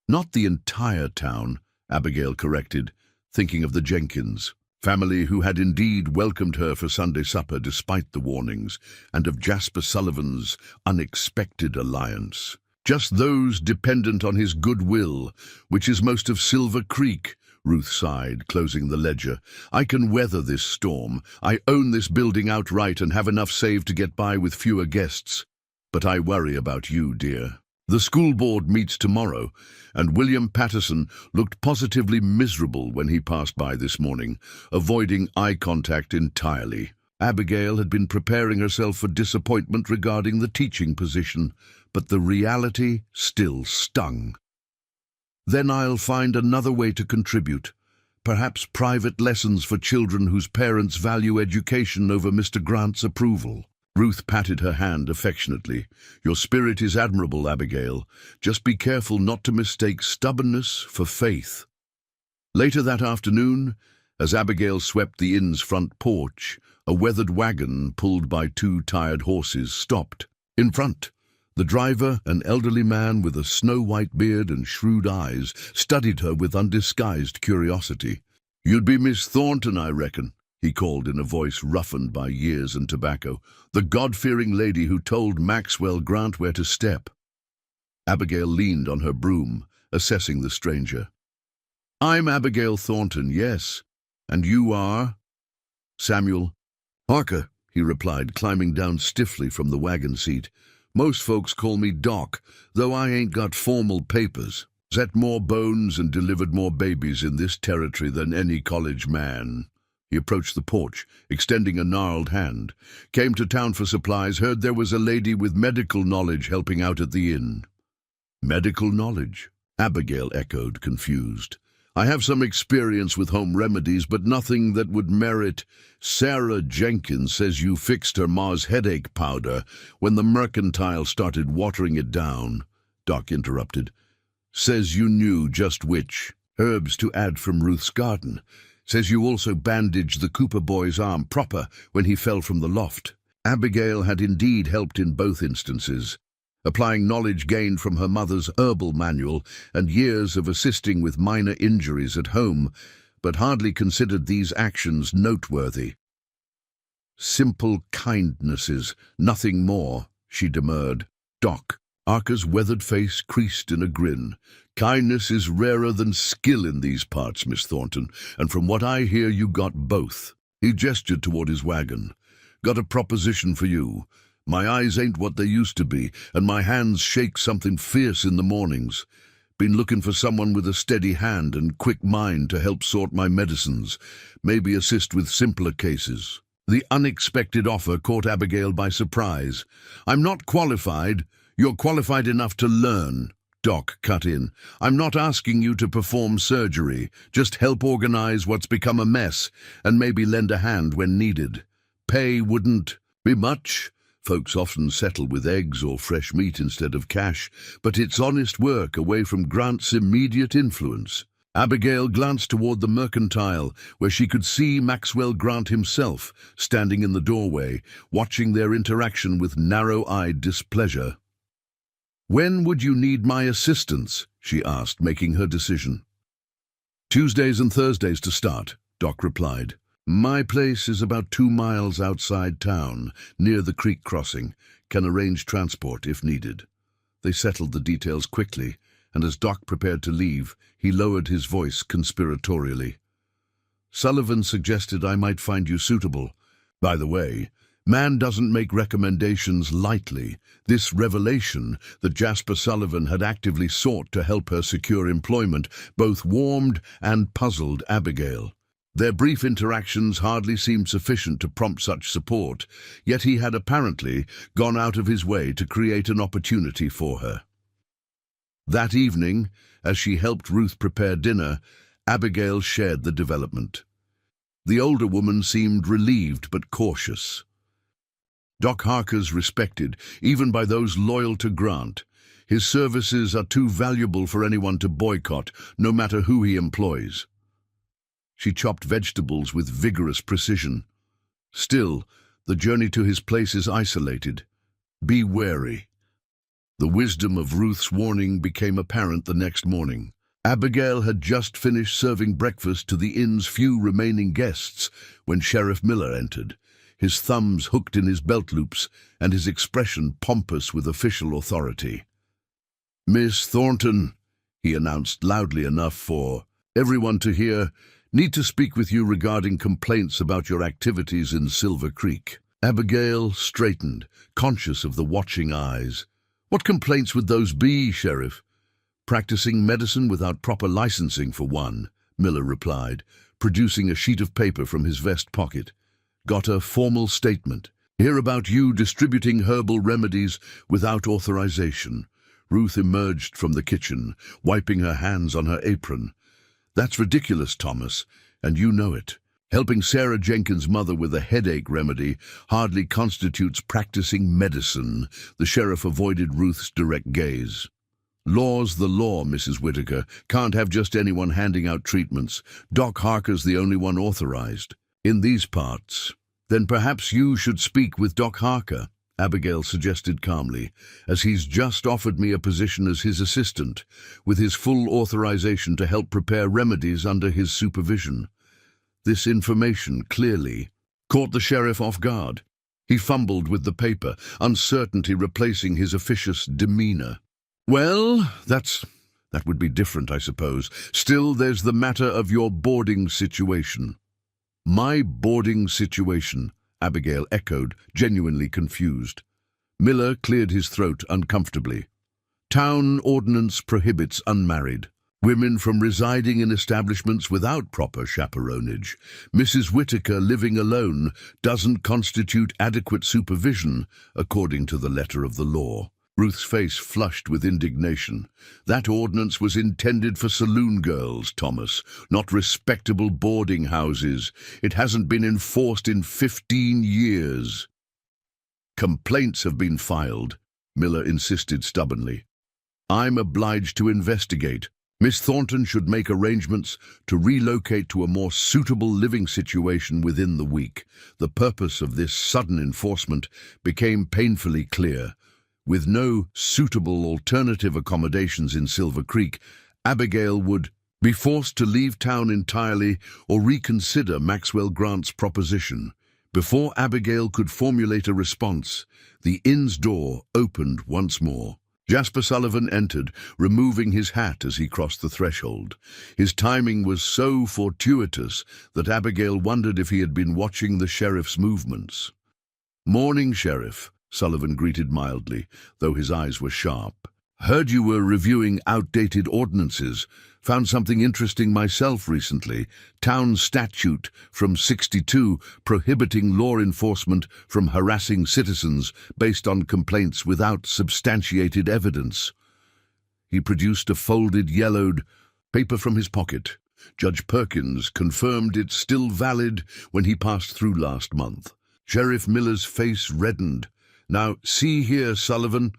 "Not the entire town," Abigail corrected, thinking of the Jenkins family who had indeed welcomed her for Sunday supper despite the warnings, and of Jasper Sullivan's unexpected alliance. "Just those dependent on his goodwill, which is most of Silver Creek," Ruth sighed, closing the ledger. "I can weather this storm. I own this building outright and have enough saved to get by with fewer guests. But I worry about you, dear." The school board meets tomorrow, and William Patterson looked positively miserable when he passed by this morning, avoiding eye contact entirely. Abigail had been preparing herself for disappointment regarding the teaching position, but the reality still stung. "Then I'll find another way to contribute. Perhaps private lessons for children whose parents value education over Mr. Grant's approval." Ruth patted her hand affectionately. "Your spirit is admirable, Abigail. Just be careful not to mistake stubbornness for faith." Later that afternoon, as Abigail swept the inn's front porch, a weathered wagon pulled by two tired horses stopped. In front, the driver, an elderly man with a snow-white beard and shrewd eyes, studied her with undisguised curiosity. "You'd be Miss Thornton, I reckon," he called in a voice roughened by years and tobacco. "The God-fearing lady who told Maxwell Grant where to step." Abigail leaned on her broom, assessing the stranger. "I'm Abigail Thornton, yes. And you are?" "Samuel Parker," he replied, climbing down stiffly from the wagon seat. "Most folks call me Doc, though I ain't got formal papers. Set more bones and delivered more babies in this territory than any college man." He approached the porch, extending a gnarled hand. "Came to town for supplies, heard there was a lady with medical knowledge helping out at the inn." "Medical knowledge?" Abigail echoed, confused. I have some experience with home remedies, but nothing that would merit. Sarah Jenkins says you fixed her ma's headache powder when the mercantile started watering it down, Doc interrupted. Says you knew just which herbs to add from Ruth's garden. Says you also bandaged the Cooper boy's arm proper when he fell from the loft. Abigail had indeed helped in both instances, applying knowledge gained from her mother's herbal manual and years of assisting with minor injuries at home, but hardly considered these actions noteworthy. Simple kindnesses, nothing more, she demurred. Doc Harker's weathered face creased in a grin. Kindness is rarer than skill in these parts, Miss Thornton, and from what I hear you got both. He gestured toward his wagon. Got a proposition for you. My eyes ain't what they used to be, and my hands shake something fierce in the mornings. Been looking for someone with a steady hand and quick mind to help sort my medicines, maybe assist with simpler cases. The unexpected offer caught Abigail by surprise. I'm not qualified. You're qualified enough to learn, Doc cut in. I'm not asking you to perform surgery, just help organize what's become a mess, and maybe lend a hand when needed. Pay wouldn't be much. Folks often settle with eggs or fresh meat instead of cash, but it's honest work away from Grant's immediate influence. Abigail glanced toward the mercantile, where she could see Maxwell Grant himself, standing in the doorway, watching their interaction with narrow-eyed displeasure. When would you need my assistance? She asked, making her decision. Tuesdays and Thursdays to start, Doc replied. My place is about 2 miles outside town, near the creek crossing. Can arrange transport if needed. They settled the details quickly, and as Doc prepared to leave, he lowered his voice conspiratorially. Sullivan suggested I might find you suitable. By the way, man doesn't make recommendations lightly. This revelation that Jasper Sullivan had actively sought to help her secure employment both warmed and puzzled Abigail. Their brief interactions hardly seemed sufficient to prompt such support, yet he had apparently gone out of his way to create an opportunity for her. That evening, as she helped Ruth prepare dinner, Abigail shared the development. The older woman seemed relieved but cautious. Doc Harker's respected, even by those loyal to Grant. His services are too valuable for anyone to boycott, no matter who he employs. She chopped vegetables with vigorous precision. Still, the journey to his place is isolated. Be wary. The wisdom of Ruth's warning became apparent the next morning. Abigail had just finished serving breakfast to the inn's few remaining guests when Sheriff Miller entered, his thumbs hooked in his belt loops and his expression pompous with official authority. Miss Thornton, he announced loudly enough for everyone to hear, need to speak with you regarding complaints about your activities in Silver Creek. Abigail straightened, conscious of the watching eyes. What complaints would those be, Sheriff? Practicing medicine without proper licensing, for one, Miller replied, producing a sheet of paper from his vest pocket. Got a formal statement. Hear about you distributing herbal remedies without authorization. Ruth emerged from the kitchen, wiping her hands on her apron. That's ridiculous, Thomas, and you know it. Helping Sarah Jenkins' mother with a headache remedy hardly constitutes practicing medicine. The sheriff avoided Ruth's direct gaze. Law's the law, Mrs. Whitaker. Can't have just anyone handing out treatments. Doc Harker's the only one authorized. In these parts. Then perhaps you should speak with Doc Harker, Abigail suggested calmly, as he's just offered me a position as his assistant, with his full authorization to help prepare remedies under his supervision. This information clearly caught the sheriff off guard. He fumbled with the paper, uncertainty replacing his officious demeanor. Well, that would be different, I suppose. Still, there's the matter of your boarding situation. My boarding situation, Abigail echoed, genuinely confused. Miller cleared his throat uncomfortably. Town ordinance prohibits unmarried women from residing in establishments without proper chaperonage. Mrs. Whitaker living alone doesn't constitute adequate supervision, according to the letter of the law. Ruth's face flushed with indignation. That ordinance was intended for saloon girls, Thomas, not respectable boarding houses. It hasn't been enforced in 15 years. Complaints have been filed, Miller insisted stubbornly. I'm obliged to investigate. Miss Thornton should make arrangements to relocate to a more suitable living situation within the week. The purpose of this sudden enforcement became painfully clear. With no suitable alternative accommodations in Silver Creek, Abigail would be forced to leave town entirely or reconsider Maxwell Grant's proposition. Before Abigail could formulate a response, the inn's door opened once more. Jasper Sullivan entered, removing his hat as he crossed the threshold. His timing was so fortuitous that Abigail wondered if he had been watching the sheriff's movements. "Morning, Sheriff," Sullivan greeted mildly, though his eyes were sharp. "Heard you were reviewing outdated ordinances. Found something interesting myself recently. Town statute from '62 prohibiting law enforcement from harassing citizens based on complaints without substantiated evidence." He produced a folded, yellowed paper from his pocket. Judge Perkins confirmed it's still valid when he passed through last month. Sheriff Miller's face reddened. "Now, see here, Sullivan.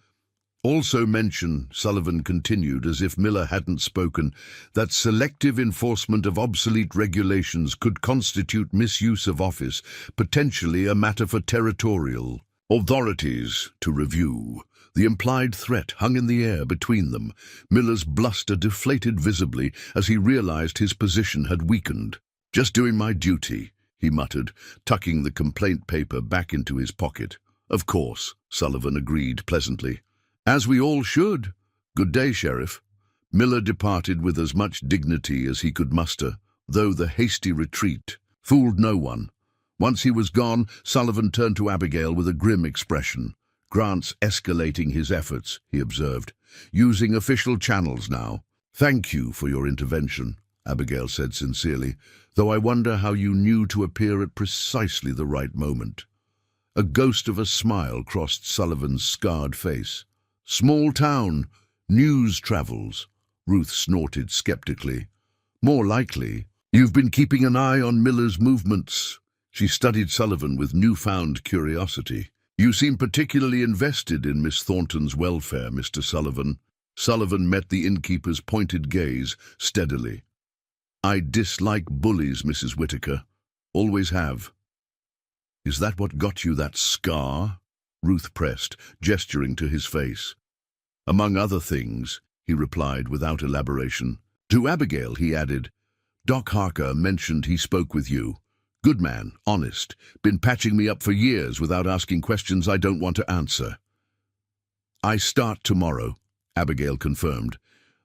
Also mention," Sullivan continued as if Miller hadn't spoken, "that selective enforcement of obsolete regulations could constitute misuse of office, potentially a matter for territorial authorities to review." The implied threat hung in the air between them. Miller's bluster deflated visibly as he realized his position had weakened. "Just doing my duty," he muttered, tucking the complaint paper back into his pocket. "Of course," Sullivan agreed pleasantly. "As we all should. Good day, Sheriff." Miller departed with as much dignity as he could muster, though the hasty retreat fooled no one. Once he was gone, Sullivan turned to Abigail with a grim expression. "Grant's escalating his efforts," he observed, "using official channels now." "Thank you for your intervention," Abigail said sincerely, "though I wonder how you knew to appear at precisely the right moment." A ghost of a smile crossed Sullivan's scarred face. "Small town. News travels," Ruth snorted skeptically. "More likely, you've been keeping an eye on Miller's movements." She studied Sullivan with newfound curiosity. "You seem particularly invested in Miss Thornton's welfare, Mr. Sullivan." Sullivan met the innkeeper's pointed gaze steadily. "I dislike bullies, Mrs. Whitaker. Always have." "Is that what got you that scar?" Ruth pressed, gesturing to his face. "Among other things," he replied without elaboration. To Abigail, he added, "Doc Harker mentioned he spoke with you. Good man, honest, been patching me up for years without asking questions I don't want to answer." "I start tomorrow," Abigail confirmed,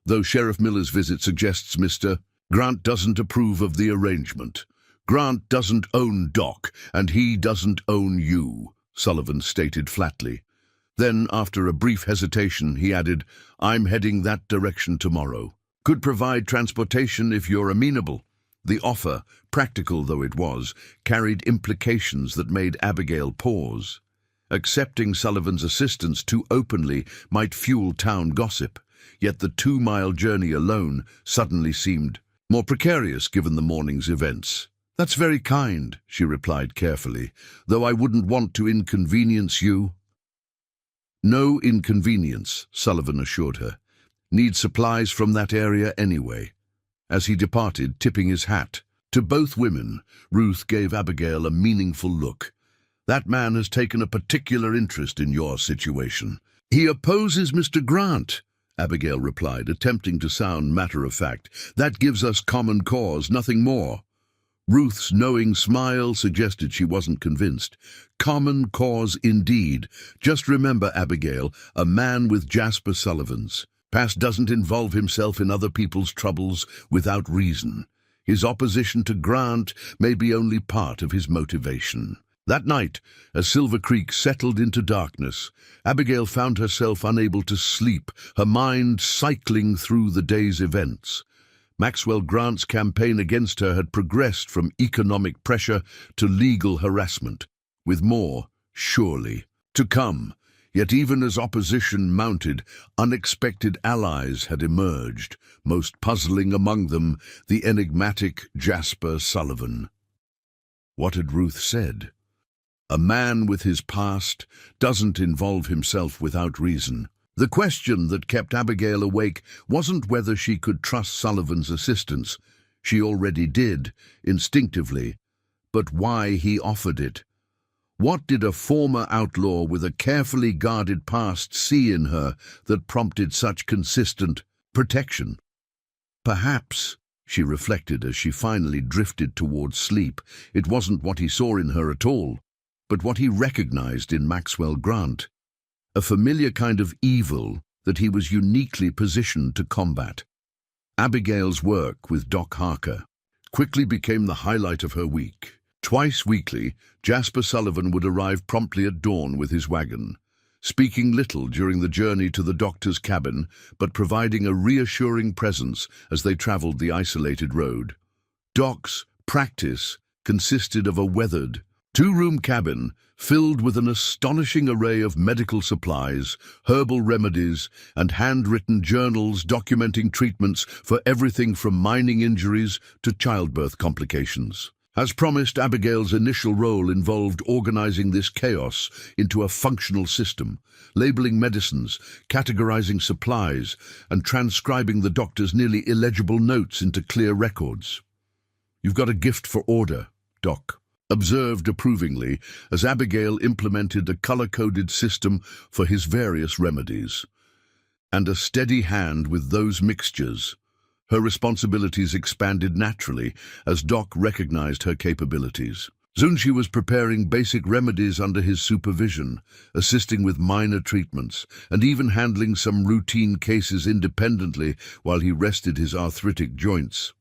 "though Sheriff Miller's visit suggests Mr. Grant doesn't approve of the arrangement. Grant doesn't own Doc, and he doesn't own you," Sullivan stated flatly. Then, after a brief hesitation, he added, "I'm heading that direction tomorrow. Could provide transportation if you're amenable." The offer, practical though it was, carried implications that made Abigail pause. Accepting Sullivan's assistance too openly might fuel town gossip, yet the 2-mile journey alone suddenly seemed more precarious given the morning's events. "That's very kind," she replied carefully, "though I wouldn't want to inconvenience you." "No inconvenience," Sullivan assured her. "Need supplies from that area anyway." As he departed, tipping his hat to both women, Ruth gave Abigail a meaningful look. "That man has taken a particular interest in your situation." "He opposes Mr. Grant," Abigail replied, attempting to sound matter-of-fact. "That gives us common cause, nothing more." Ruth's knowing smile suggested she wasn't convinced. "Common cause indeed. Just remember, Abigail, a man with Jasper Sullivan's past doesn't involve himself in other people's troubles without reason. His opposition to Grant may be only part of his motivation." That night, as Silver Creek settled into darkness, Abigail found herself unable to sleep, her mind cycling through the day's events. Maxwell Grant's campaign against her had progressed from economic pressure to legal harassment, with more, surely, to come. Yet even as opposition mounted, unexpected allies had emerged, most puzzling among them the enigmatic Jasper Sullivan. What had Ruth said? A man with his past doesn't involve himself without reason. The question that kept Abigail awake wasn't whether she could trust Sullivan's assistance. She already did, instinctively, but why he offered it. What did a former outlaw with a carefully guarded past see in her that prompted such consistent protection? Perhaps, she reflected as she finally drifted towards sleep, it wasn't what he saw in her at all, but what he recognized in Maxwell Grant, a familiar kind of evil that he was uniquely positioned to combat. Abigail's work with Doc Harker quickly became the highlight of her week. Twice weekly, Jasper Sullivan would arrive promptly at dawn with his wagon, speaking little during the journey to the doctor's cabin, but providing a reassuring presence as they traveled the isolated road. Doc's practice consisted of a weathered, two-room cabin filled with an astonishing array of medical supplies, herbal remedies, and handwritten journals documenting treatments for everything from mining injuries to childbirth complications. As promised, Abigail's initial role involved organizing this chaos into a functional system, labeling medicines, categorizing supplies, and transcribing the doctor's nearly illegible notes into clear records. "You've got a gift for order, Doc," observed approvingly as Abigail implemented a color-coded system for his various remedies. And a steady hand with those mixtures. Her responsibilities expanded naturally as Doc recognized her capabilities. Soon she was preparing basic remedies under his supervision, assisting with minor treatments, and even handling some routine cases independently while he rested his arthritic joints.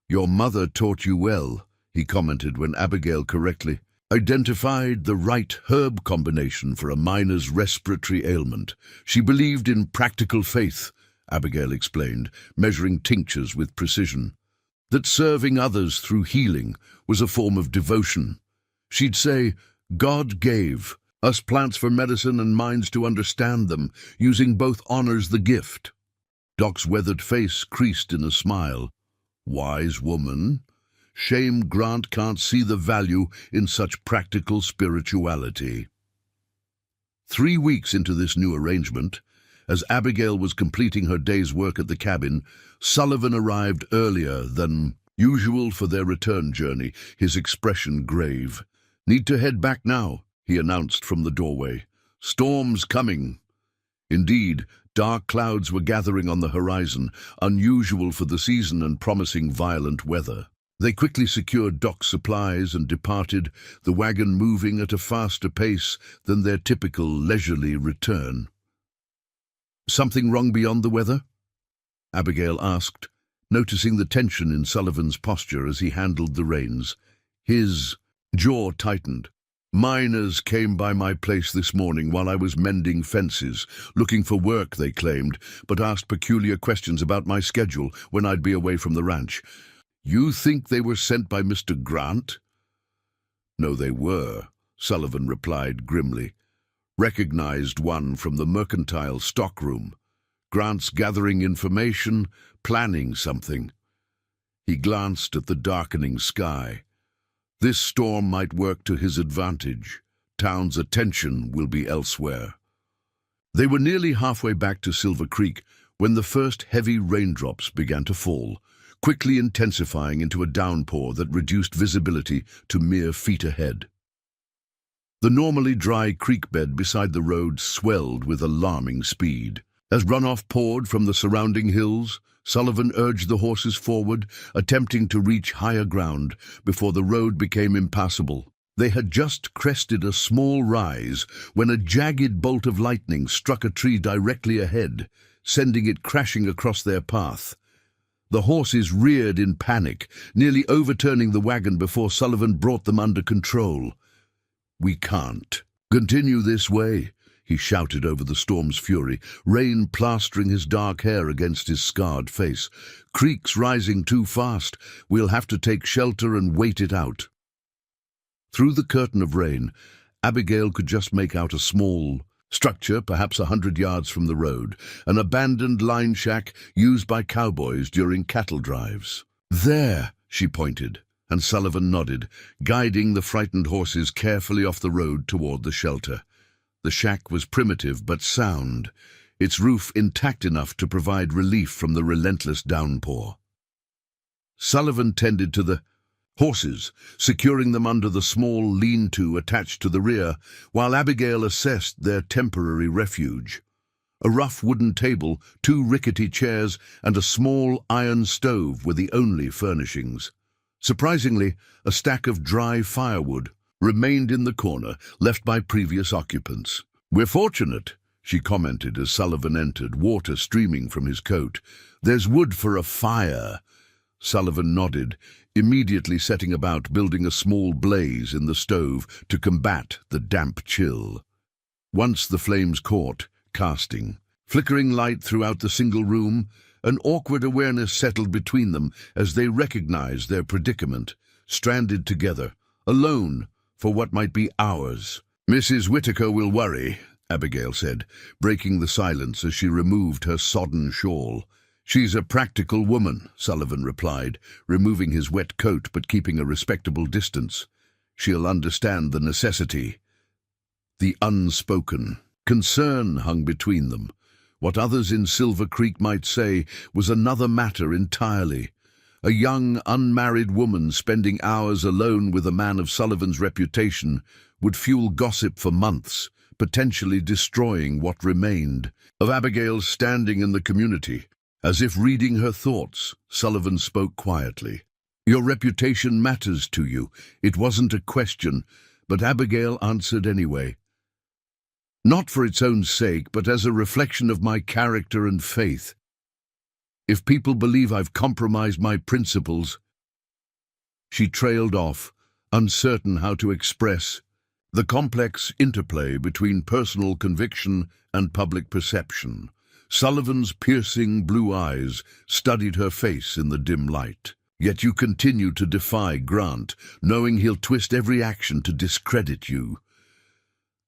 "Your mother taught you well," he commented when Abigail correctly identified the right herb combination for a miner's respiratory ailment. "She believed in practical faith," Abigail explained, measuring tinctures with precision. "That serving others through healing was a form of devotion. She'd say, 'God gave us plants for medicine and minds to understand them, using both honors the gift.'" Doc's weathered face creased in a smile. "Wise woman. Shame Grant can't see the value in such practical spirituality." 3 weeks into this new arrangement, as Abigail was completing her day's work at the cabin, Sullivan arrived earlier than usual for their return journey, his expression grave. "Need to head back now," he announced from the doorway. "Storm's coming." Indeed, dark clouds were gathering on the horizon, unusual for the season and promising violent weather. They quickly secured Doc's supplies and departed, the wagon moving at a faster pace than their typical leisurely return. "Something wrong beyond the weather?" Abigail asked, noticing the tension in Sullivan's posture as he handled the reins. His jaw tightened. "Miners came by my place this morning while I was mending fences, looking for work, they claimed, but asked peculiar questions about my schedule when I'd be away from the ranch. You think they were sent by Mr. Grant?" "No, they were," Sullivan replied grimly. "Recognized one from the mercantile stockroom. Grant's gathering information, planning something." He glanced at the darkening sky. "This storm might work to his advantage. Town's attention will be elsewhere." They were nearly halfway back to Silver Creek when the first heavy raindrops began to fall, quickly intensifying into a downpour that reduced visibility to mere feet ahead. The normally dry creek bed beside the road swelled with alarming speed. As runoff poured from the surrounding hills, Sullivan urged the horses forward, attempting to reach higher ground before the road became impassable. They had just crested a small rise when a jagged bolt of lightning struck a tree directly ahead, sending it crashing across their path. The horses reared in panic, nearly overturning the wagon before Sullivan brought them under control. "We can't continue this way," he shouted over the storm's fury, rain plastering his dark hair against his scarred face. "Creek's rising too fast. We'll have to take shelter and wait it out." Through the curtain of rain, Abigail could just make out a small, structure perhaps 100 yards from the road, an abandoned line shack used by cowboys during cattle drives. "There," she pointed, and Sullivan nodded, guiding the frightened horses carefully off the road toward the shelter. The shack was primitive but sound, its roof intact enough to provide relief from the relentless downpour. Sullivan tended to the horses, securing them under the small lean-to attached to the rear, while Abigail assessed their temporary refuge. A rough wooden table, 2 rickety chairs, and a small iron stove were the only furnishings. Surprisingly, a stack of dry firewood remained in the corner, left by previous occupants. "We're fortunate," she commented as Sullivan entered, water streaming from his coat. "There's wood for a fire." Sullivan nodded, immediately setting about building a small blaze in the stove to combat the damp chill. Once the flames caught, casting flickering light throughout the single room, an awkward awareness settled between them as they recognized their predicament, stranded together, alone for what might be hours. "Mrs. Whitaker will worry," Abigail said, breaking the silence as she removed her sodden shawl. "She's a practical woman," Sullivan replied, removing his wet coat but keeping a respectable distance. "She'll understand the necessity." The unspoken concern hung between them. What others in Silver Creek might say was another matter entirely. A young, unmarried woman spending hours alone with a man of Sullivan's reputation would fuel gossip for months, potentially destroying what remained. Of Abigail's standing in the community, as if reading her thoughts, Sullivan spoke quietly. "Your reputation matters to you. It wasn't a question," but Abigail answered anyway. "Not for its own sake, but as a reflection of my character and faith. If people believe I've compromised my principles—" She trailed off, uncertain how to express the complex interplay between personal conviction and public perception. Sullivan's piercing blue eyes studied her face in the dim light. "Yet you continue to defy Grant, knowing he'll twist every action to discredit you."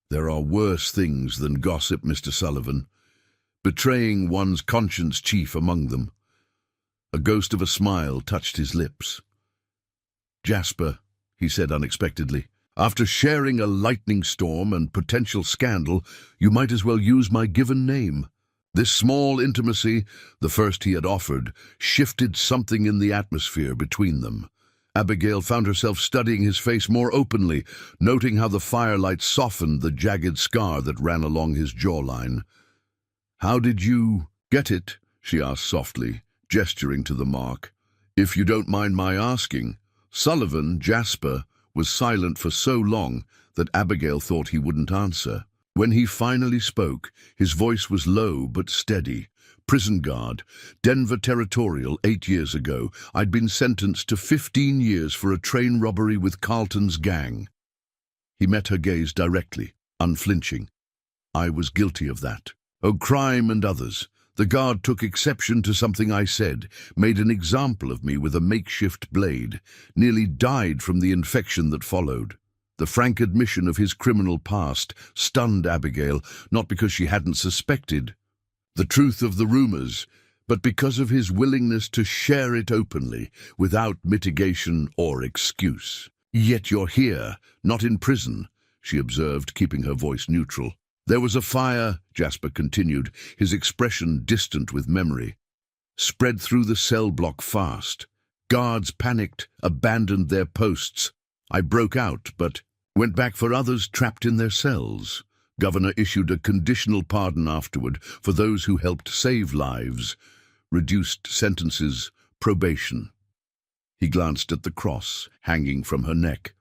"There are worse things than gossip, Mr. Sullivan. Betraying one's conscience chief among them." A ghost of a smile touched his lips. "Jasper," he said unexpectedly, "after sharing a lightning storm and potential scandal, you might as well use my given name." This small intimacy, the first he had offered, shifted something in the atmosphere between them. Abigail found herself studying his face more openly, noting how the firelight softened the jagged scar that ran along his jawline. "How did you get it?" she asked softly, gesturing to the mark. "If you don't mind my asking." Sullivan, Jasper, was silent for so long that Abigail thought he wouldn't answer. When he finally spoke, his voice was low but steady. "Prison guard, Denver Territorial, 8 years ago. I'd been sentenced to 15 years for a train robbery with Carlton's gang." He met her gaze directly, unflinching. "I was guilty of that. Oh, crime and others. The guard took exception to something I said, made an example of me with a makeshift blade, nearly died from the infection that followed." The frank admission of his criminal past stunned Abigail, not because she hadn't suspected the truth of the rumors, but because of his willingness to share it openly, without mitigation or excuse. "Yet you're here, not in prison," she observed, keeping her voice neutral. "There was a fire," Jasper continued, his expression distant with memory. "Spread through the cell block fast. Guards panicked, abandoned their posts. I broke out, but went back for others trapped in their cells. Governor issued a conditional pardon afterward for those who helped save lives. Reduced sentences, probation." He glanced at the cross hanging from her neck.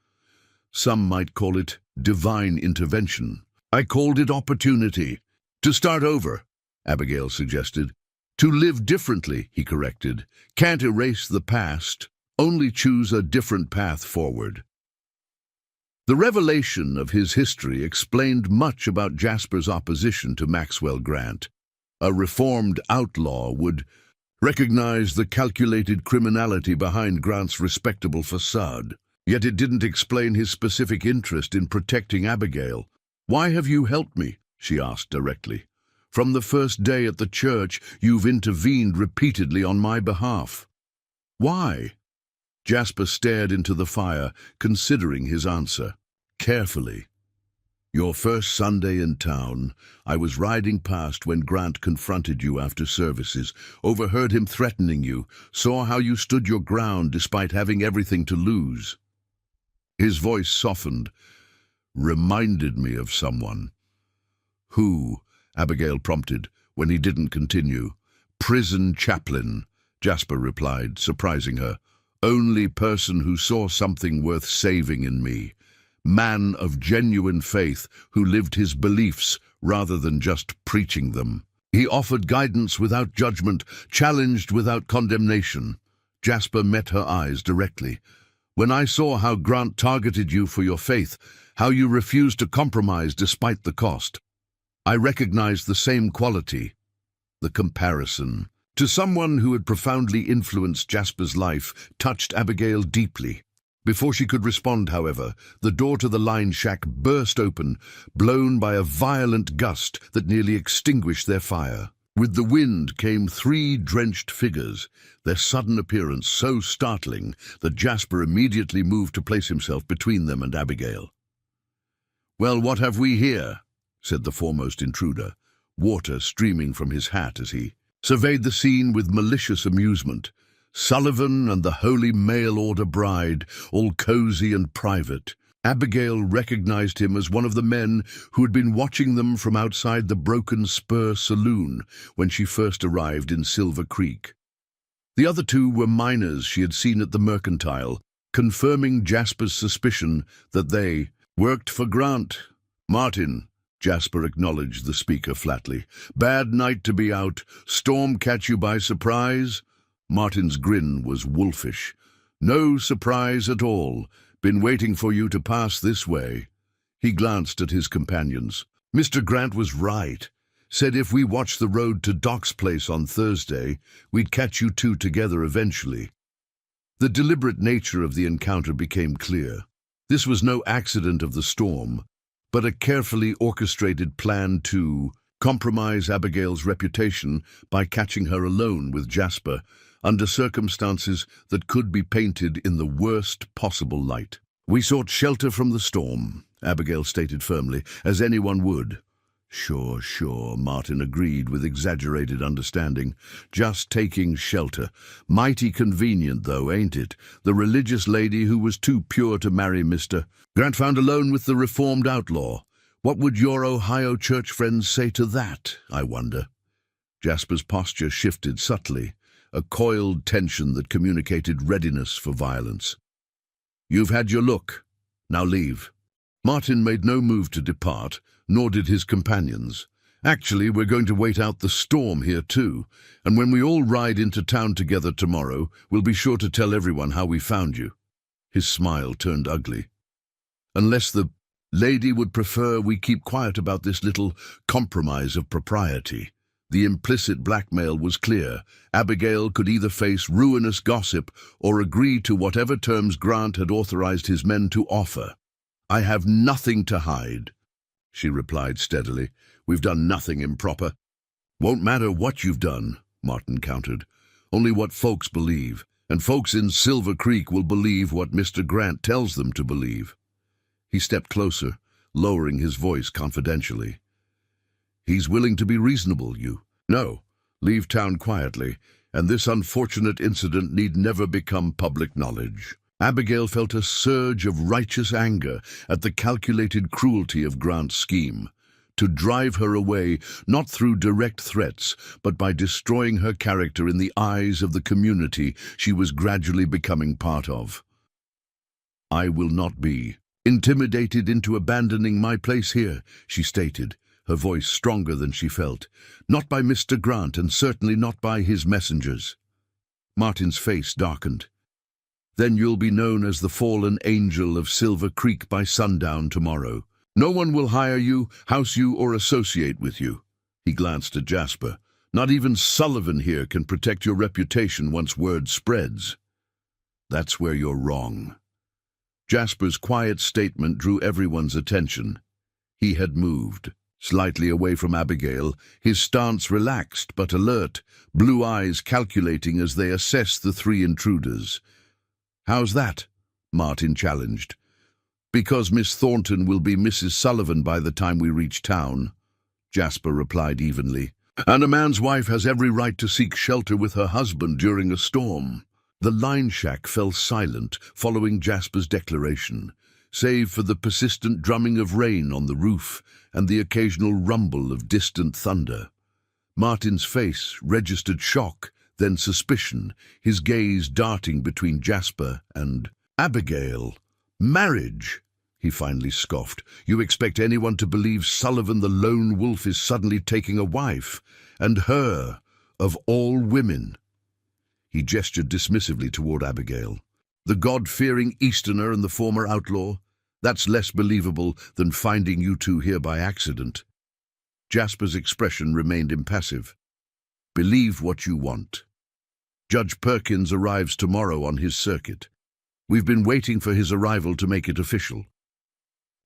"Some might call it divine intervention. I called it opportunity. To start over," Abigail suggested. "To live differently," he corrected. "Can't erase the past, only choose a different path forward." The revelation of his history explained much about Jasper's opposition to Maxwell Grant. A reformed outlaw would recognize the calculated criminality behind Grant's respectable facade. Yet it didn't explain his specific interest in protecting Abigail. "Why have you helped me?" she asked directly. "From the first day at the church, you've intervened repeatedly on my behalf. Why?" Jasper stared into the fire, considering his answer. Carefully. "Your first Sunday in town, I was riding past when Grant confronted you after services, overheard him threatening you, saw how you stood your ground despite having everything to lose." His voice softened. "Reminded me of someone." "Who?" Abigail prompted, when he didn't continue. "Prison chaplain," Jasper replied, surprising her. "Only person who saw something worth saving in me. Man of genuine faith who lived his beliefs rather than just preaching them. He offered guidance without judgment, challenged without condemnation." Jasper met her eyes directly. "When I saw how Grant targeted you for your faith, how you refused to compromise despite the cost, I recognized the same quality, the comparison." To someone who had profoundly influenced Jasper's life, touched Abigail deeply. Before she could respond, however, the door to the line shack burst open, blown by a violent gust that nearly extinguished their fire. With the wind came 3 drenched figures, their sudden appearance so startling that Jasper immediately moved to place himself between them and Abigail. "Well, what have we here?" said the foremost intruder, water streaming from his hat as he surveyed the scene with malicious amusement. Sullivan and the Holy Mail Order bride, all cozy and private. Abigail recognized him as one of the men who had been watching them from outside the Broken Spur saloon when she first arrived in Silver Creek. The other 2 were miners she had seen at the Mercantile, confirming Jasper's suspicion that they worked for Grant. "Martin," Jasper acknowledged the speaker flatly. "Bad night to be out. Storm catch you by surprise?" Martin's grin was wolfish. "No surprise at all. Been waiting for you to pass this way." He glanced at his companions. "Mr. Grant was right. Said if we watched the road to Doc's place on Thursday, we'd catch you 2 together eventually." The deliberate nature of the encounter became clear. This was no accident of the storm, but a carefully orchestrated plan to compromise Abigail's reputation by catching her alone with Jasper, under circumstances that could be painted in the worst possible light. "We sought shelter from the storm," Abigail stated firmly, "as anyone would." Sure, Martin agreed with exaggerated understanding. "Just taking shelter. Mighty convenient, though, ain't it? The religious lady who was too pure to marry Mr. Grant found alone with the reformed outlaw. What would your Ohio church friends say to that, I wonder?" Jasper's posture shifted subtly, a coiled tension that communicated readiness for violence. "You've had your look. Now leave." Martin made no move to depart, nor did his companions. "Actually, we're going to wait out the storm here too, and when we all ride into town together tomorrow, we'll be sure to tell everyone how we found you." His smile turned ugly. "Unless the lady would prefer we keep quiet about this little compromise of propriety." The implicit blackmail was clear. Abigail could either face ruinous gossip or agree to whatever terms Grant had authorized his men to offer. "I have nothing to hide," she replied steadily. "We've done nothing improper." "Won't matter what you've done," Martin countered. "Only what folks believe, and folks in Silver Creek will believe what Mr. Grant tells them to believe." He stepped closer, lowering his voice confidentially. "He's willing to be reasonable, you. No, leave town quietly, and this unfortunate incident need never become public knowledge." Abigail felt a surge of righteous anger at the calculated cruelty of Grant's scheme, to drive her away not through direct threats, but by destroying her character in the eyes of the community she was gradually becoming part of. "I will not be intimidated into abandoning my place here," she stated, her voice stronger than she felt. "Not by Mr. Grant, and certainly not by his messengers." Martin's face darkened. "Then you'll be known as the fallen angel of Silver Creek by sundown tomorrow. No one will hire you, house you, or associate with you." He glanced at Jasper. "Not even Sullivan here can protect your reputation once word spreads." "That's where you're wrong." Jasper's quiet statement drew everyone's attention. He had moved. Slightly away from Abigail, his stance relaxed but alert, blue eyes calculating as they assessed the three intruders. "How's that?" Martin challenged. "Because Miss Thornton will be Mrs. Sullivan by the time we reach town," Jasper replied evenly. "And a man's wife has every right to seek shelter with her husband during a storm." The line shack fell silent following Jasper's declaration, save for the persistent drumming of rain on the roof and the occasional rumble of distant thunder. Martin's face registered shock, then suspicion, his gaze darting between Jasper and Abigail. "Marriage?" he finally scoffed. "You expect anyone to believe Sullivan the lone wolf is suddenly taking a wife, and her, of all women?" He gestured dismissively toward Abigail. "The God-fearing Easterner and the former outlaw? That's less believable than finding you two here by accident." Jasper's expression remained impassive. "Believe what you want. Judge Perkins arrives tomorrow on his circuit. We've been waiting for his arrival to make it official."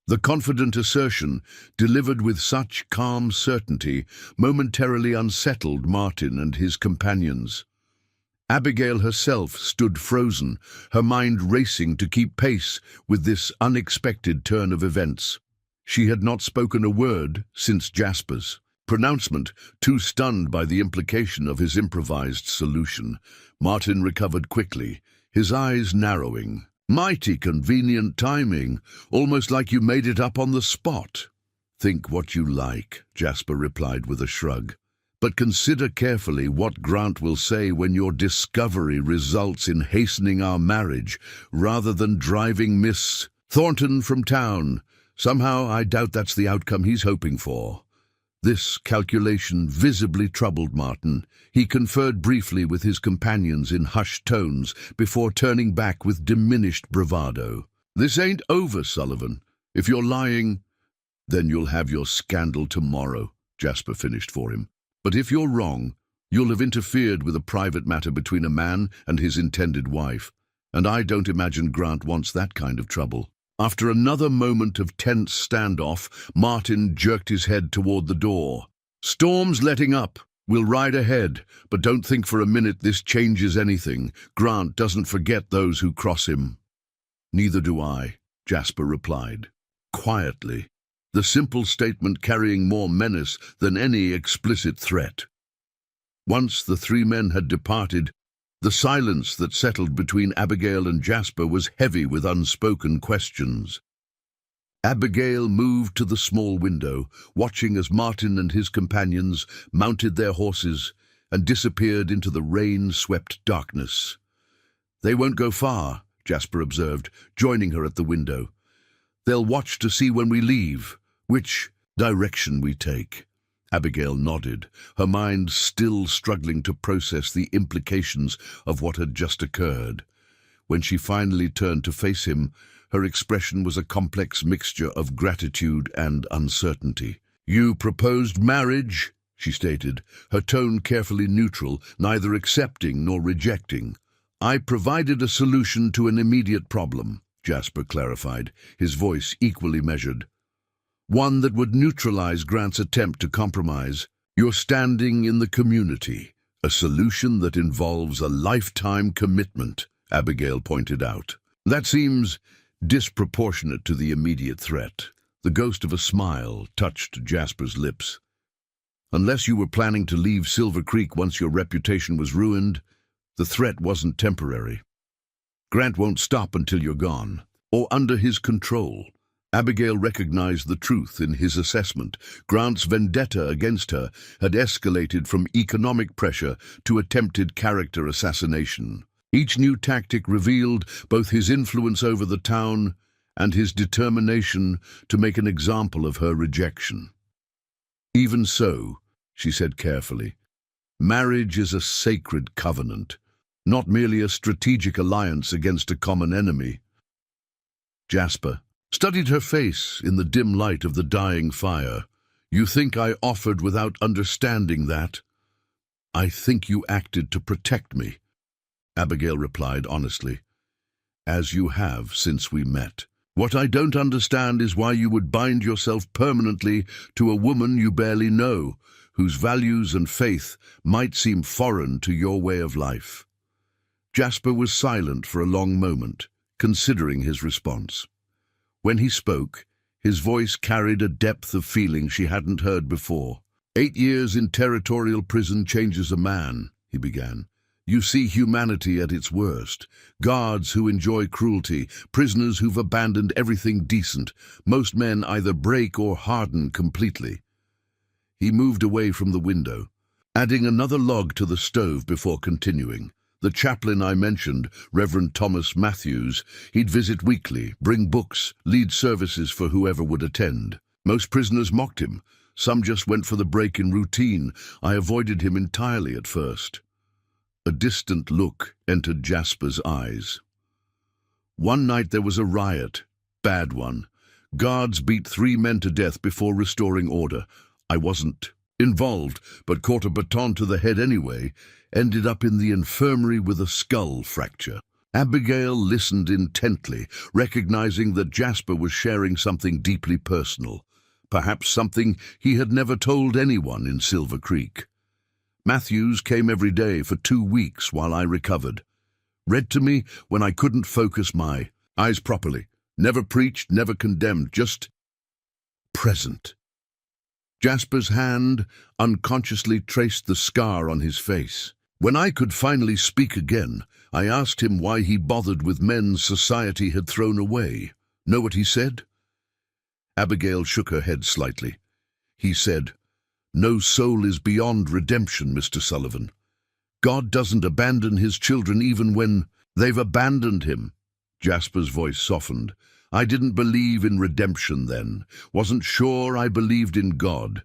The confident assertion, delivered with such calm certainty, momentarily unsettled Martin and his companions. Abigail herself stood frozen, her mind racing to keep pace with this unexpected turn of events. She had not spoken a word since Jasper's pronouncement, too stunned by the implication of his improvised solution. Martin recovered quickly, his eyes narrowing. "Mighty convenient timing, almost like you made it up on the spot." "Think what you like," Jasper replied with a shrug. "But consider carefully what Grant will say when your discovery results in hastening our marriage rather than driving Miss Thornton from town. Somehow I doubt that's the outcome he's hoping for." This calculation visibly troubled Martin. He conferred briefly with his companions in hushed tones before turning back with diminished bravado. "This ain't over, Sullivan. If you're lying, then you'll have your scandal tomorrow," Jasper finished for him. "But if you're wrong, you'll have interfered with a private matter between a man and his intended wife, and I don't imagine Grant wants that kind of trouble." After another moment of tense standoff, Martin jerked his head toward the door. "Storm's letting up. We'll ride ahead, but don't think for a minute this changes anything. Grant doesn't forget those who cross him." "Neither do I," Jasper replied, quietly, the simple statement carrying more menace than any explicit threat. Once the three men had departed, the silence that settled between Abigail and Jasper was heavy with unspoken questions. Abigail moved to the small window, watching as Martin and his companions mounted their horses and disappeared into the rain-swept darkness. "They won't go far," Jasper observed, joining her at the window. "They'll watch to see when we leave, which direction we take." Abigail nodded, her mind still struggling to process the implications of what had just occurred. When she finally turned to face him, her expression was a complex mixture of gratitude and uncertainty. "You proposed marriage," she stated, her tone carefully neutral, neither accepting nor rejecting. "I provided a solution to an immediate problem," Jasper clarified, his voice equally measured. "One that would neutralize Grant's attempt to compromise. You're standing in the community. A solution that involves a lifetime commitment," Abigail pointed out. "That seems disproportionate to the immediate threat." The ghost of a smile touched Jasper's lips. "Unless you were planning to leave Silver Creek once your reputation was ruined, the threat wasn't temporary. Grant won't stop until you're gone, or under his control." Abigail recognized the truth in his assessment. Grant's vendetta against her had escalated from economic pressure to attempted character assassination. Each new tactic revealed both his influence over the town and his determination to make an example of her rejection. "Even so," she said carefully, "marriage is a sacred covenant, not merely a strategic alliance against a common enemy." Jasper studied her face in the dim light of the dying fire. "You think I offered without understanding that?" "I think you acted to protect me," Abigail replied honestly, "as you have since we met." What I don't understand is why you would bind yourself permanently to a woman you barely know, whose values and faith might seem foreign to your way of life." Jasper was silent for a long moment, considering his response. When he spoke, his voice carried a depth of feeling she hadn't heard before. "8 years in territorial prison changes a man," he began. "You see humanity at its worst. Guards who enjoy cruelty, prisoners who've abandoned everything decent. Most men either break or harden completely." He moved away from the window, adding another log to the stove before continuing. "The chaplain I mentioned, Reverend Thomas Matthews, he'd visit weekly, bring books, lead services for whoever would attend. Most prisoners mocked him. Some just went for the break in routine. I avoided him entirely at first." A distant look entered Jasper's eyes. "One night there was a riot, bad one. Guards beat 3 men to death before restoring order. I wasn't involved, but caught a baton to the head anyway, ended up in the infirmary with a skull fracture." Abigail listened intently, recognizing that Jasper was sharing something deeply personal, perhaps something he had never told anyone in Silver Creek. "Matthews came every day for 2 weeks while I recovered. Read to me when I couldn't focus my eyes properly. Never preached, never condemned, just present." Jasper's hand unconsciously traced the scar on his face. "When I could finally speak again, I asked him why he bothered with men society had thrown away. Know what he said?" Abigail shook her head slightly. "He said, 'No soul is beyond redemption, Mr. Sullivan. God doesn't abandon his children even when they've abandoned him.'" Jasper's voice softened. "I didn't believe in redemption then, wasn't sure I believed in God.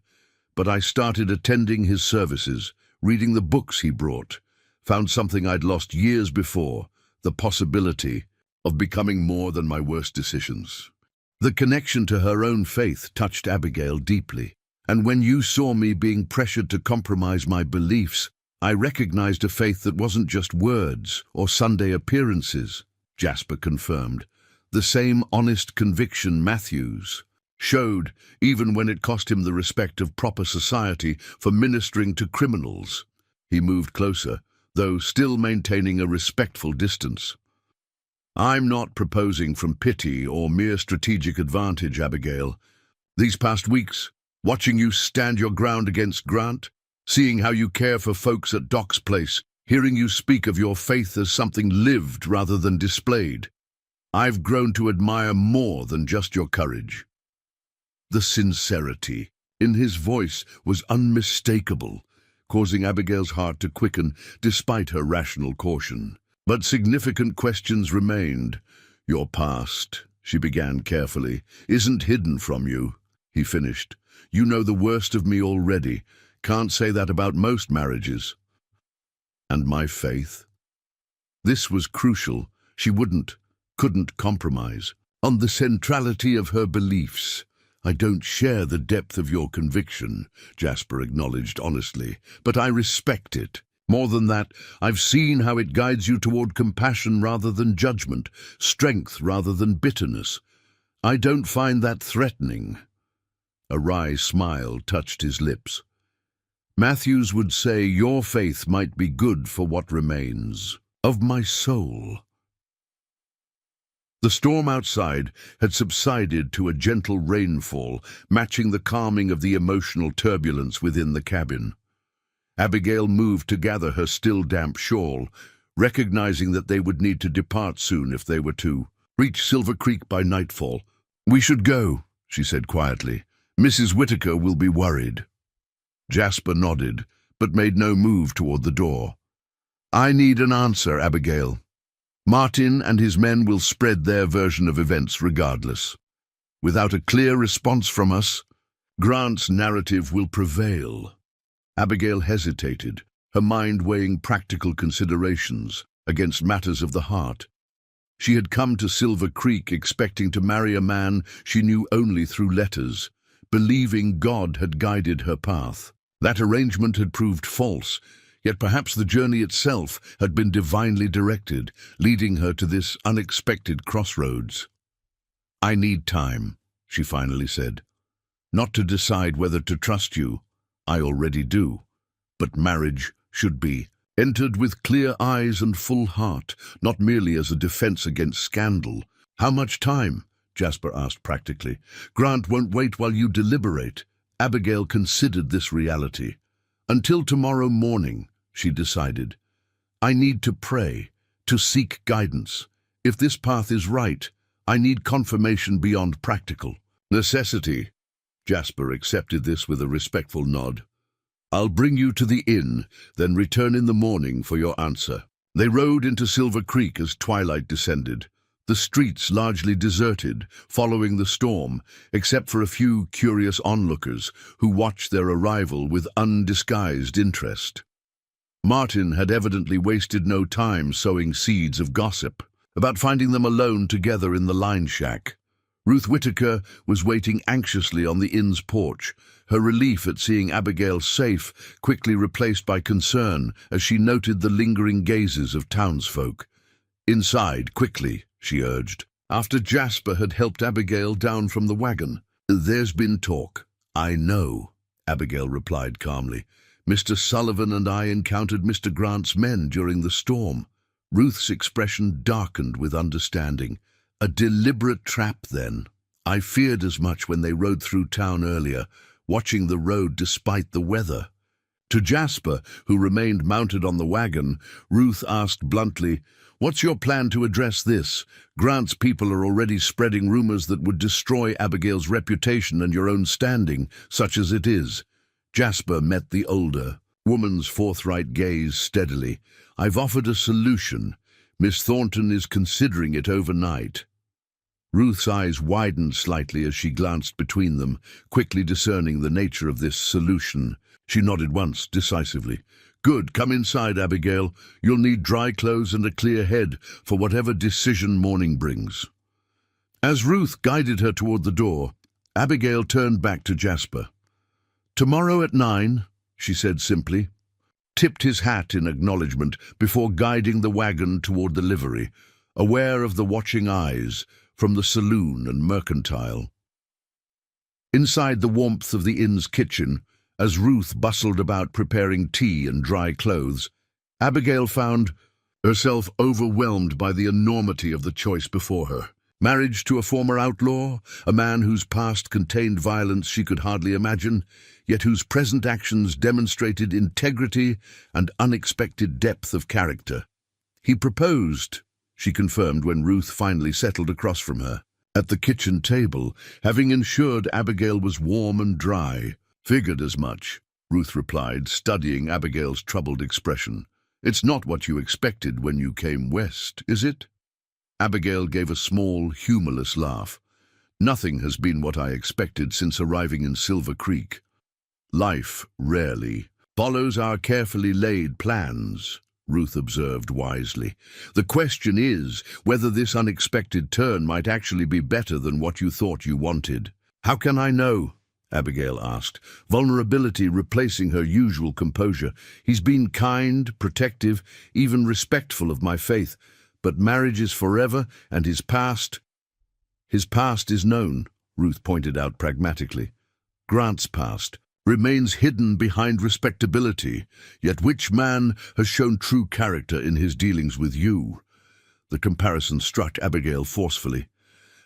But I started attending his services, reading the books he brought, found something I'd lost years before, the possibility of becoming more than my worst decisions." The connection to her own faith touched Abigail deeply. "And when you saw me being pressured to compromise my beliefs, I recognized a faith that wasn't just words or Sunday appearances," Jasper confirmed. "The same honest conviction Matthews showed, even when it cost him the respect of proper society for ministering to criminals." He moved closer, though still maintaining a respectful distance. "I'm not proposing from pity or mere strategic advantage, Abigail. These past weeks, watching you stand your ground against Grant, seeing how you care for folks at Doc's place, hearing you speak of your faith as something lived rather than displayed, I've grown to admire more than just your courage." The sincerity in his voice was unmistakable, causing Abigail's heart to quicken despite her rational caution. But significant questions remained. "Your past," she began carefully, "isn't hidden from you," he finished. "You know the worst of me already. Can't say that about most marriages." "And my faith?" This was crucial. She couldn't compromise on the centrality of her beliefs. "I don't share the depth of your conviction," Jasper acknowledged honestly, "but I respect it. More than that, I've seen how it guides you toward compassion rather than judgment, strength rather than bitterness. I don't find that threatening." A wry smile touched his lips. "Matthews would say your faith might be good for what remains of my soul." The storm outside had subsided to a gentle rainfall, matching the calming of the emotional turbulence within the cabin. Abigail moved to gather her still damp shawl, recognizing that they would need to depart soon if they were to reach Silver Creek by nightfall. "We should go," she said quietly. "Mrs. Whitaker will be worried." Jasper nodded, but made no move toward the door. "I need an answer, Abigail. Martin and his men will spread their version of events regardless. Without a clear response from us, Grant's narrative will prevail." Abigail hesitated, her mind weighing practical considerations against matters of the heart. She had come to Silver Creek expecting to marry a man she knew only through letters, believing God had guided her path. That arrangement had proved false, yet perhaps the journey itself had been divinely directed, leading her to this unexpected crossroads. "I need time," she finally said. "Not to decide whether to trust you. I already do. But marriage should be entered with clear eyes and full heart, not merely as a defense against scandal." "How much time?" Jasper asked practically. "Grant won't wait while you deliberate." Abigail considered this reality. "Until tomorrow morning," she decided. "I need to pray, to seek guidance. If this path is right, I need confirmation beyond practical necessity." Jasper accepted this with a respectful nod. "I'll bring you to the inn, then return in the morning for your answer." They rode into Silver Creek as twilight descended, the streets largely deserted, following the storm, except for a few curious onlookers who watched their arrival with undisguised interest. Martin had evidently wasted no time sowing seeds of gossip about finding them alone together in the line shack. Ruth Whitaker was waiting anxiously on the inn's porch, her relief at seeing Abigail safe quickly replaced by concern as she noted the lingering gazes of townsfolk. "Inside, quickly," she urged, after Jasper had helped Abigail down from the wagon. "There's been talk." "I know," Abigail replied calmly. "Mr. Sullivan and I encountered Mr. Grant's men during the storm." Ruth's expression darkened with understanding. "A deliberate trap, then." "I feared as much when they rode through town earlier, watching the road despite the weather." To Jasper, who remained mounted on the wagon, Ruth asked bluntly, "What's your plan to address this? Grant's people are already spreading rumors that would destroy Abigail's reputation and your own standing, such as it is." Jasper met the older woman's forthright gaze steadily. "I've offered a solution. Miss Thornton is considering it overnight." Ruth's eyes widened slightly as she glanced between them, quickly discerning the nature of this solution. She nodded once, decisively. "Good, come inside, Abigail. You'll need dry clothes and a clear head for whatever decision morning brings." As Ruth guided her toward the door, Abigail turned back to Jasper. "Tomorrow at 9, she said simply, tipped his hat in acknowledgement before guiding the wagon toward the livery, aware of the watching eyes from the saloon and mercantile. Inside the warmth of the inn's kitchen, as Ruth bustled about preparing tea and dry clothes, Abigail found herself overwhelmed by the enormity of the choice before her. Marriage to a former outlaw, a man whose past contained violence she could hardly imagine, yet whose present actions demonstrated integrity and unexpected depth of character. "He proposed," she confirmed when Ruth finally settled across from her. At the kitchen table, having ensured Abigail was warm and dry. "Figured as much," Ruth replied, studying Abigail's troubled expression. "It's not what you expected when you came west, is it?" Abigail gave a small, humorless laugh. "Nothing has been what I expected since arriving in Silver Creek. Life rarely follows our carefully laid plans," Ruth observed wisely. "The question is whether this unexpected turn might actually be better than what you thought you wanted." "How can I know?" Abigail asked, vulnerability replacing her usual composure. "He's been kind, protective, even respectful of my faith. But marriage is forever, and his past is known," Ruth pointed out pragmatically. "Grant's past remains hidden behind respectability, yet which man has shown true character in his dealings with you?" The comparison struck Abigail forcefully.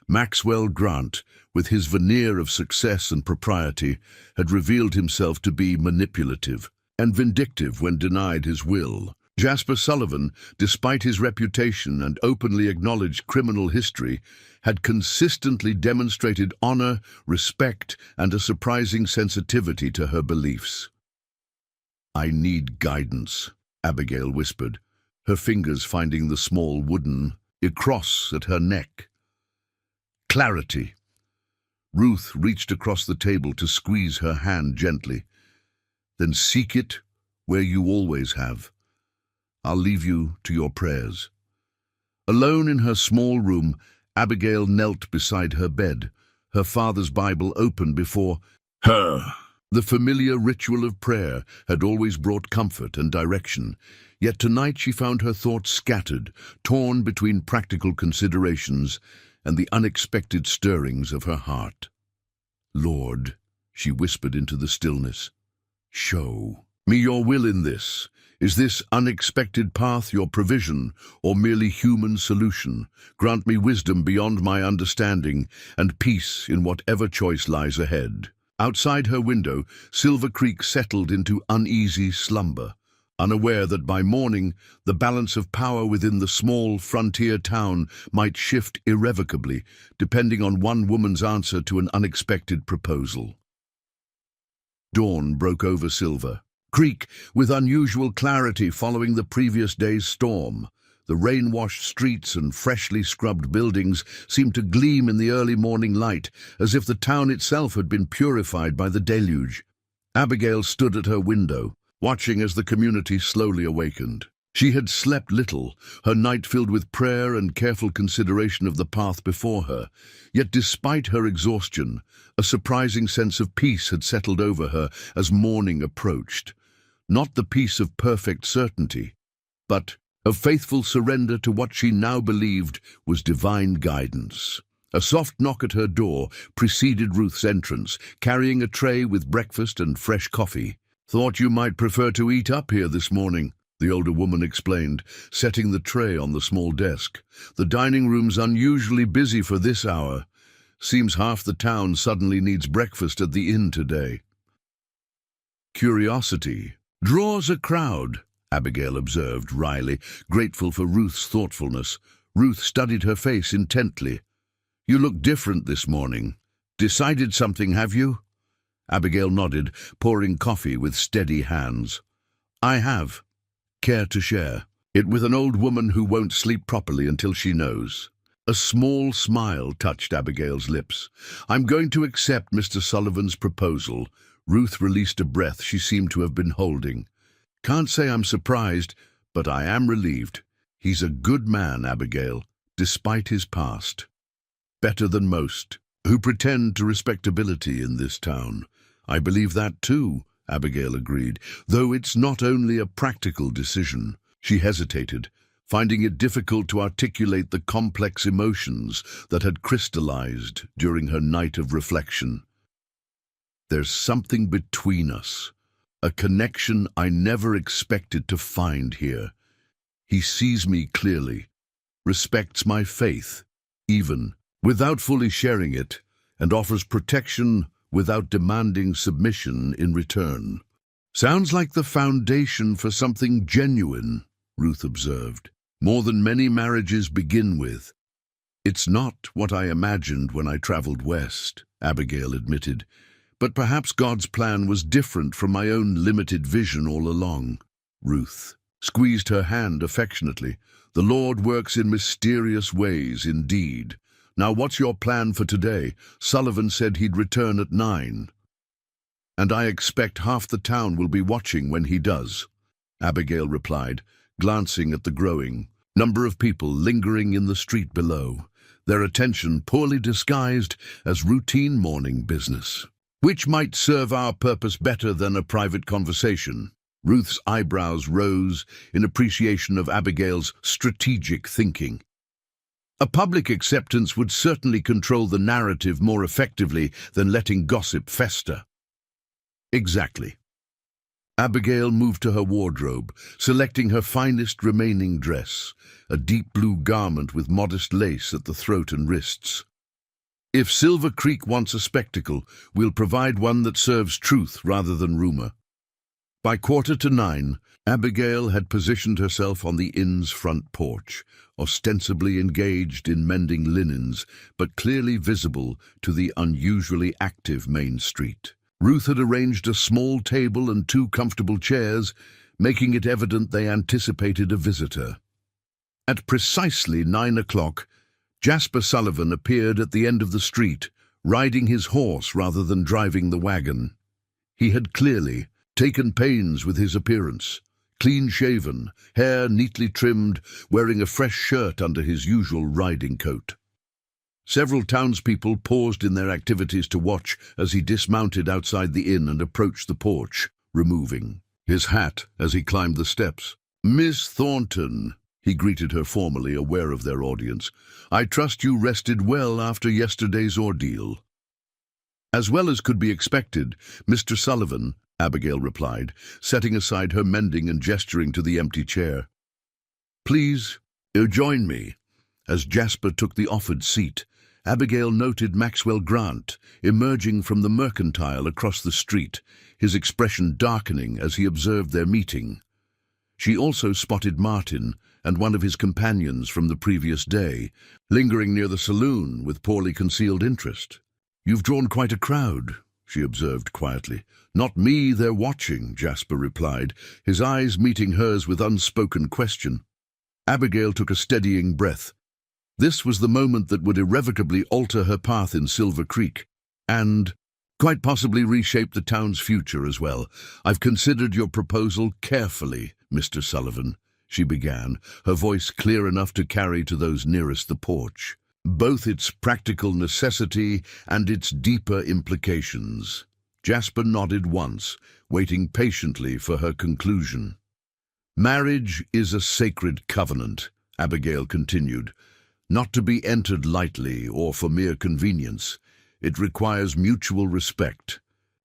Maxwell Grant, with his veneer of success and propriety, had revealed himself to be manipulative and vindictive when denied his will. Jasper Sullivan, despite his reputation and openly acknowledged criminal history, had consistently demonstrated honor, respect, and a surprising sensitivity to her beliefs. "I need guidance," Abigail whispered, her fingers finding the small wooden cross at her neck. "Clarity." Ruth reached across the table to squeeze her hand gently. "Then seek it where you always have. I'll leave you to your prayers." Alone in her small room, Abigail knelt beside her bed, her father's Bible open before her. The familiar ritual of prayer had always brought comfort and direction, yet tonight she found her thoughts scattered, torn between practical considerations and the unexpected stirrings of her heart. "Lord," she whispered into the stillness, "show me your will in this. Is this unexpected path your provision, or merely human solution? Grant me wisdom beyond my understanding, and peace in whatever choice lies ahead." Outside her window, Silver Creek settled into uneasy slumber, unaware that by morning the balance of power within the small frontier town might shift irrevocably, depending on one woman's answer to an unexpected proposal. Dawn broke over Silver Creek with unusual clarity following the previous day's storm. The rain-washed streets and freshly scrubbed buildings seemed to gleam in the early morning light, as if the town itself had been purified by the deluge. Abigail stood at her window, watching as the community slowly awakened. She had slept little, her night filled with prayer and careful consideration of the path before her. Yet despite her exhaustion, a surprising sense of peace had settled over her as morning approached. Not the peace of perfect certainty, but of faithful surrender to what she now believed was divine guidance. A soft knock at her door preceded Ruth's entrance, carrying a tray with breakfast and fresh coffee. "Thought you might prefer to eat up here this morning," the older woman explained, setting the tray on the small desk. "The dining room's unusually busy for this hour. Seems half the town suddenly needs breakfast at the inn today." "Curiosity draws a crowd," Abigail observed wryly, grateful for Ruth's thoughtfulness. Ruth studied her face intently. "You look different this morning. Decided something, have you?" Abigail nodded, pouring coffee with steady hands. "I have. Care to share it with an old woman who won't sleep properly until she knows?" A small smile touched Abigail's lips. "I'm going to accept Mr. Sullivan's proposal." Ruth released a breath she seemed to have been holding. "Can't say I'm surprised, but I am relieved. He's a good man, Abigail, despite his past. Better than most who pretend to respectability in this town." "I believe that too," Abigail agreed, "though it's not only a practical decision." She hesitated, finding it difficult to articulate the complex emotions that had crystallized during her night of reflection. "There's something between us, a connection I never expected to find here. He sees me clearly, respects my faith, even without fully sharing it, and offers protection without demanding submission in return." "Sounds like the foundation for something genuine," Ruth observed. "More than many marriages begin with." "It's not what I imagined when I traveled west," Abigail admitted. "But perhaps God's plan was different from my own limited vision all along." Ruth squeezed her hand affectionately. "The Lord works in mysterious ways indeed. Now what's your plan for today? Sullivan said he'd return at 9. And I expect half the town will be watching when he does," Abigail replied, glancing at the growing number of people lingering in the street below, their attention poorly disguised as routine morning business. "Which might serve our purpose better than a private conversation." Ruth's eyebrows rose in appreciation of Abigail's strategic thinking. "A public acceptance would certainly control the narrative more effectively than letting gossip fester." "Exactly." Abigail moved to her wardrobe, selecting her finest remaining dress, a deep blue garment with modest lace at the throat and wrists. "If Silver Creek wants a spectacle, we'll provide one that serves truth rather than rumor." By 8:45, Abigail had positioned herself on the inn's front porch, ostensibly engaged in mending linens, but clearly visible to the unusually active main street. Ruth had arranged a small table and 2 comfortable chairs, making it evident they anticipated a visitor. At precisely 9 o'clock, Jasper Sullivan appeared at the end of the street, riding his horse rather than driving the wagon. He had clearly taken pains with his appearance, clean-shaven, hair neatly trimmed, wearing a fresh shirt under his usual riding coat. Several townspeople paused in their activities to watch as he dismounted outside the inn and approached the porch, removing his hat as he climbed the steps. "Miss Thornton," He greeted her formally, aware of their audience. "I trust you rested well after yesterday's ordeal." "As well as could be expected, Mr. Sullivan," Abigail replied, setting aside her mending and gesturing to the empty chair. "Please, join me." As Jasper took the offered seat, Abigail noted Maxwell Grant emerging from the mercantile across the street, his expression darkening as he observed their meeting. She also spotted Martin and one of his companions from the previous day, lingering near the saloon with poorly concealed interest. "You've drawn quite a crowd," she observed quietly. "Not me they're watching," Jasper replied, his eyes meeting hers with unspoken question. Abigail took a steadying breath. This was the moment that would irrevocably alter her path in Silver Creek, and quite possibly reshape the town's future as well. "I've considered your proposal carefully, Mr. Sullivan," she began, her voice clear enough to carry to those nearest the porch. "Both its practical necessity and its deeper implications." Jasper nodded once, waiting patiently for her conclusion. "Marriage is a sacred covenant," Abigail continued, "not to be entered lightly or for mere convenience. It requires mutual respect,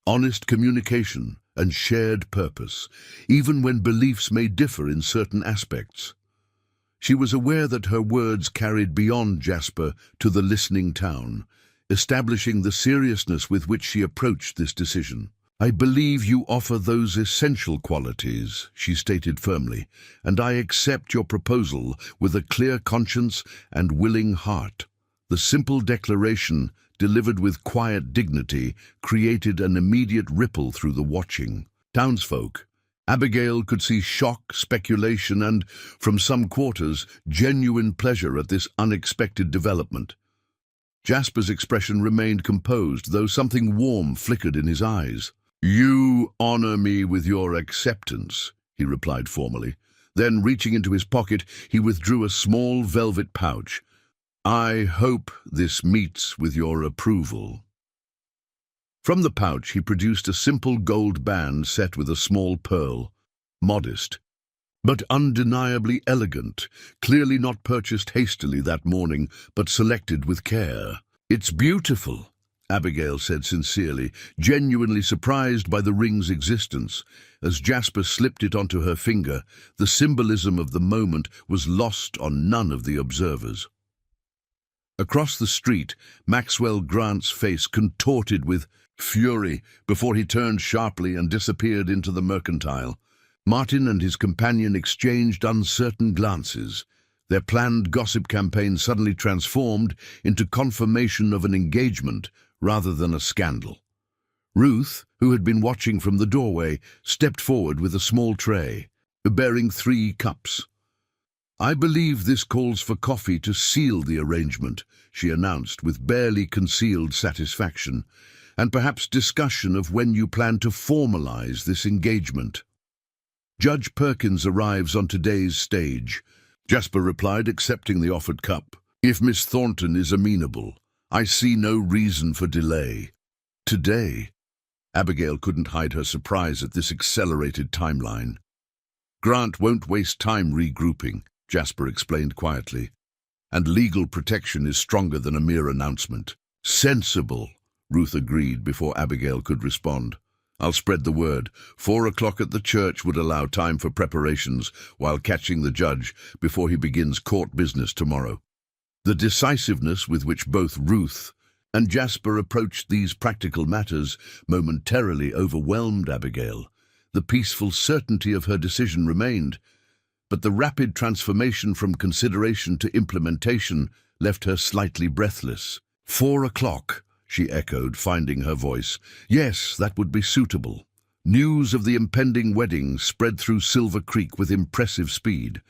honest communication, and shared purpose, even when beliefs may differ in certain aspects." She was aware that her words carried beyond Jasper to the listening town, establishing the seriousness with which she approached this decision. "I believe you offer those essential qualities," she stated firmly, "and I accept your proposal with a clear conscience and willing heart." The simple declaration, delivered with quiet dignity, created an immediate ripple through the watching townsfolk. Abigail could see shock, speculation, and, from some quarters, genuine pleasure at this unexpected development. Jasper's expression remained composed, though something warm flickered in his eyes. "You honor me with your acceptance," he replied formally. Then, reaching into his pocket, he withdrew a small velvet pouch. "I hope this meets with your approval." From the pouch he produced a simple gold band set with a small pearl, modest, but undeniably elegant, clearly not purchased hastily that morning, but selected with care. "It's beautiful," Abigail said sincerely, genuinely surprised by the ring's existence. As Jasper slipped it onto her finger, the symbolism of the moment was lost on none of the observers. Across the street, Maxwell Grant's face contorted with fury before he turned sharply and disappeared into the mercantile. Martin and his companion exchanged uncertain glances. Their planned gossip campaign suddenly transformed into confirmation of an engagement rather than a scandal. Ruth, who had been watching from the doorway, stepped forward with a small tray, bearing 3 cups. "I believe this calls for coffee to seal the arrangement," she announced with barely concealed satisfaction, "and perhaps discussion of when you plan to formalize this engagement." "Judge Perkins arrives on today's stage," Jasper replied, accepting the offered cup. "If Miss Thornton is amenable, I see no reason for delay." "Today?" Abigail couldn't hide her surprise at this accelerated timeline. "Grant won't waste time regrouping," Jasper explained quietly, "and legal protection is stronger than a mere announcement." "Sensible," Ruth agreed before Abigail could respond. "I'll spread the word. 4 o'clock at the church would allow time for preparations while catching the judge before he begins court business tomorrow." The decisiveness with which both Ruth and Jasper approached these practical matters momentarily overwhelmed Abigail. The peaceful certainty of her decision remained, but the rapid transformation from consideration to implementation left her slightly breathless. 4 o'clock, she echoed, finding her voice. Yes, that would be suitable. News of the impending wedding spread through Silver Creek with impressive speed.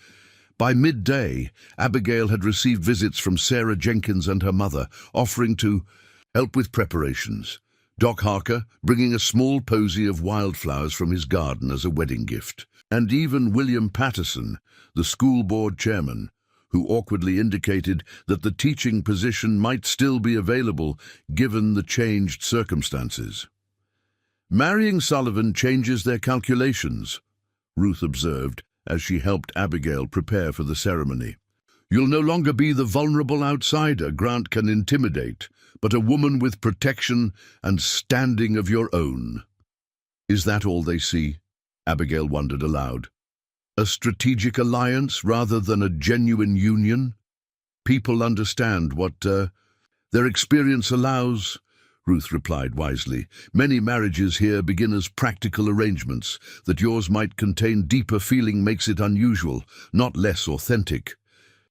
By midday, Abigail had received visits from Sarah Jenkins and her mother, offering to help with preparations. Doc Harker bringing a small posy of wildflowers from his garden as a wedding gift. And even William Patterson, the school board chairman, who awkwardly indicated that the teaching position might still be available given the changed circumstances. "Marrying Sullivan changes their calculations," Ruth observed, as she helped Abigail prepare for the ceremony. "You'll no longer be the vulnerable outsider Grant can intimidate, but a woman with protection and standing of your own." Is that all they see? Abigail wondered aloud. A strategic alliance rather than a genuine union? People understand what their experience allows, Ruth replied wisely. Many marriages here begin as practical arrangements. That yours might contain deeper feeling makes it unusual, not less authentic.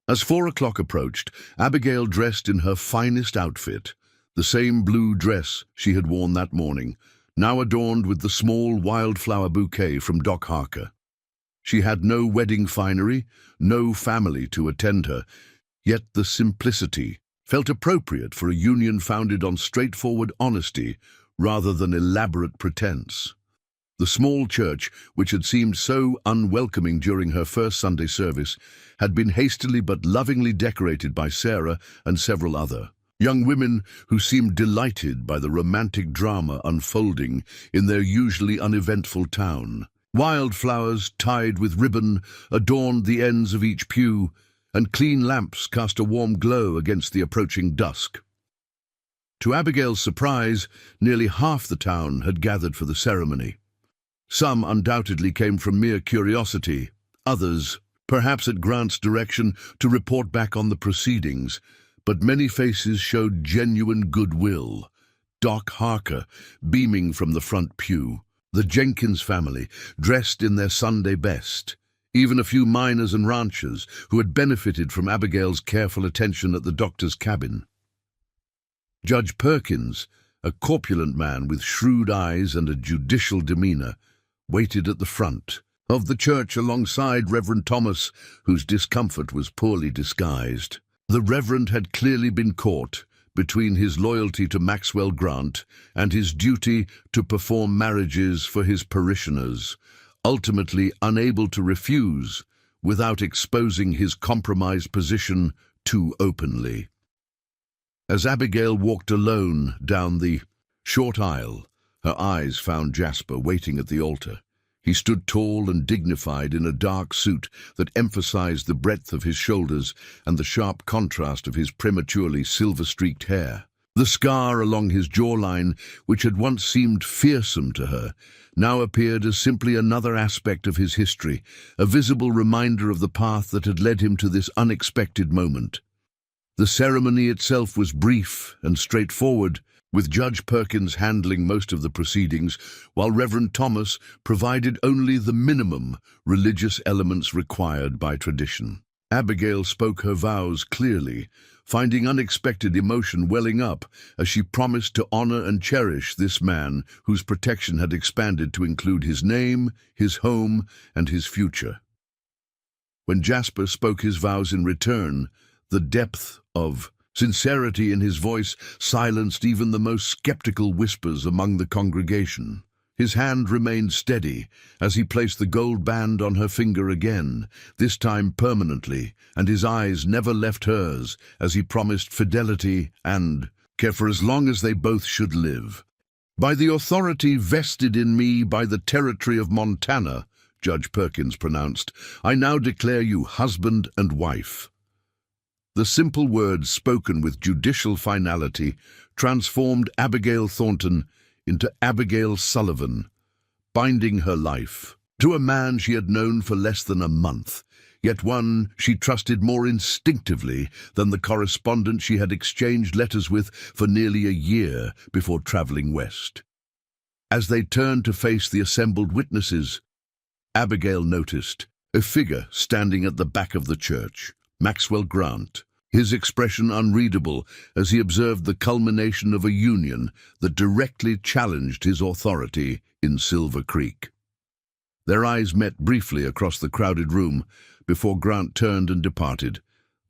As 4 o'clock approached, Abigail dressed in her finest outfit, the same blue dress she had worn that morning, now adorned with the small wildflower bouquet from Doc Harker. She had no wedding finery, no family to attend her, yet the simplicity felt appropriate for a union founded on straightforward honesty rather than elaborate pretense. The small church, which had seemed so unwelcoming during her first Sunday service, had been hastily but lovingly decorated by Sarah and several other young women who seemed delighted by the romantic drama unfolding in their usually uneventful town. Wildflowers tied with ribbon adorned the ends of each pew, and clean lamps cast a warm glow against the approaching dusk. To Abigail's surprise, nearly half the town had gathered for the ceremony. Some undoubtedly came from mere curiosity, others, perhaps at Grant's direction, to report back on the proceedings, but many faces showed genuine goodwill. Doc Harker, beaming from the front pew, the Jenkins family, dressed in their Sunday best, even a few miners and ranchers who had benefited from Abigail's careful attention at the doctor's cabin. Judge Perkins, a corpulent man with shrewd eyes and a judicial demeanor, waited at the front of the church alongside Reverend Thomas, whose discomfort was poorly disguised. The Reverend had clearly been caught between his loyalty to Maxwell Grant and his duty to perform marriages for his parishioners, ultimately unable to refuse without exposing his compromised position too openly. As Abigail walked alone down the short aisle, her eyes found Jasper waiting at the altar. He stood tall and dignified in a dark suit that emphasized the breadth of his shoulders and the sharp contrast of his prematurely silver-streaked hair. The scar along his jawline, which had once seemed fearsome to her, now appeared as simply another aspect of his history, a visible reminder of the path that had led him to this unexpected moment. The ceremony itself was brief and straightforward, with Judge Perkins handling most of the proceedings, while Reverend Thomas provided only the minimum religious elements required by tradition. Abigail spoke her vows clearly, finding unexpected emotion welling up as she promised to honor and cherish this man whose protection had expanded to include his name, his home, and his future. When Jasper spoke his vows in return, the depth of sincerity in his voice silenced even the most skeptical whispers among the congregation. His hand remained steady as he placed the gold band on her finger again, this time permanently, and his eyes never left hers as he promised fidelity and care for as long as they both should live. "By the authority vested in me by the territory of Montana," Judge Perkins pronounced, "I now declare you husband and wife." The simple words spoken with judicial finality transformed Abigail Thornton into Abigail Sullivan, binding her life to a man she had known for less than a month, yet one she trusted more instinctively than the correspondent she had exchanged letters with for nearly a year before traveling west. As they turned to face the assembled witnesses, Abigail noticed a figure standing at the back of the church. Maxwell Grant, his expression unreadable as he observed the culmination of a union that directly challenged his authority in Silver Creek. Their eyes met briefly across the crowded room before Grant turned and departed,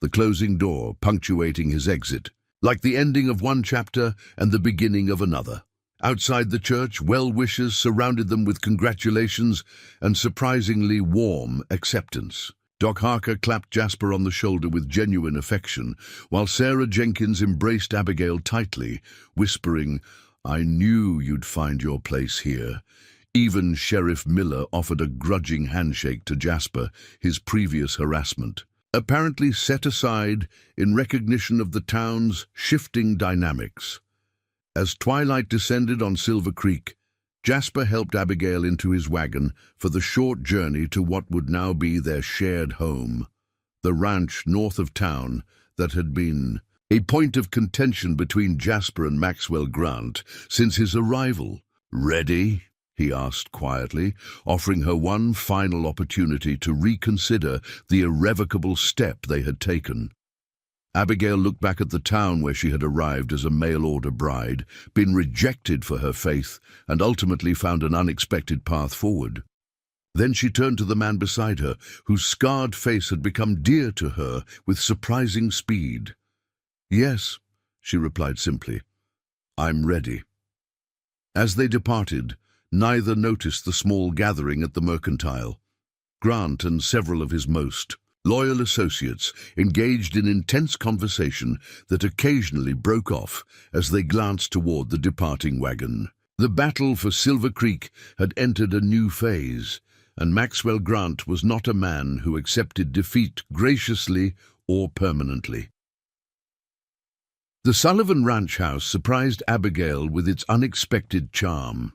the closing door punctuating his exit, like the ending of one chapter and the beginning of another. Outside the church, well-wishers surrounded them with congratulations and surprisingly warm acceptance. Doc Harker clapped Jasper on the shoulder with genuine affection, while Sarah Jenkins embraced Abigail tightly, whispering, "I knew you'd find your place here. Even Sheriff Miller offered a grudging handshake to Jasper, his previous harassment, apparently set aside in recognition of the town's shifting dynamics. As twilight descended on Silver Creek, Jasper helped Abigail into his wagon for the short journey to what would now be their shared home, the ranch north of town that had been a point of contention between Jasper and Maxwell Grant since his arrival. "Ready?" he asked quietly, offering her one final opportunity to reconsider the irrevocable step they had taken. Abigail looked back at the town where she had arrived as a mail-order bride, been rejected for her faith, and ultimately found an unexpected path forward. Then she turned to the man beside her, whose scarred face had become dear to her with surprising speed. "Yes," she replied simply. "I'm ready." As they departed, neither noticed the small gathering at the Mercantile. Grant and several of his most loyal associates engaged in intense conversation that occasionally broke off as they glanced toward the departing wagon. The battle for Silver Creek had entered a new phase, and Maxwell Grant was not a man who accepted defeat graciously or permanently. The Sullivan Ranch house surprised Abigail with its unexpected charm,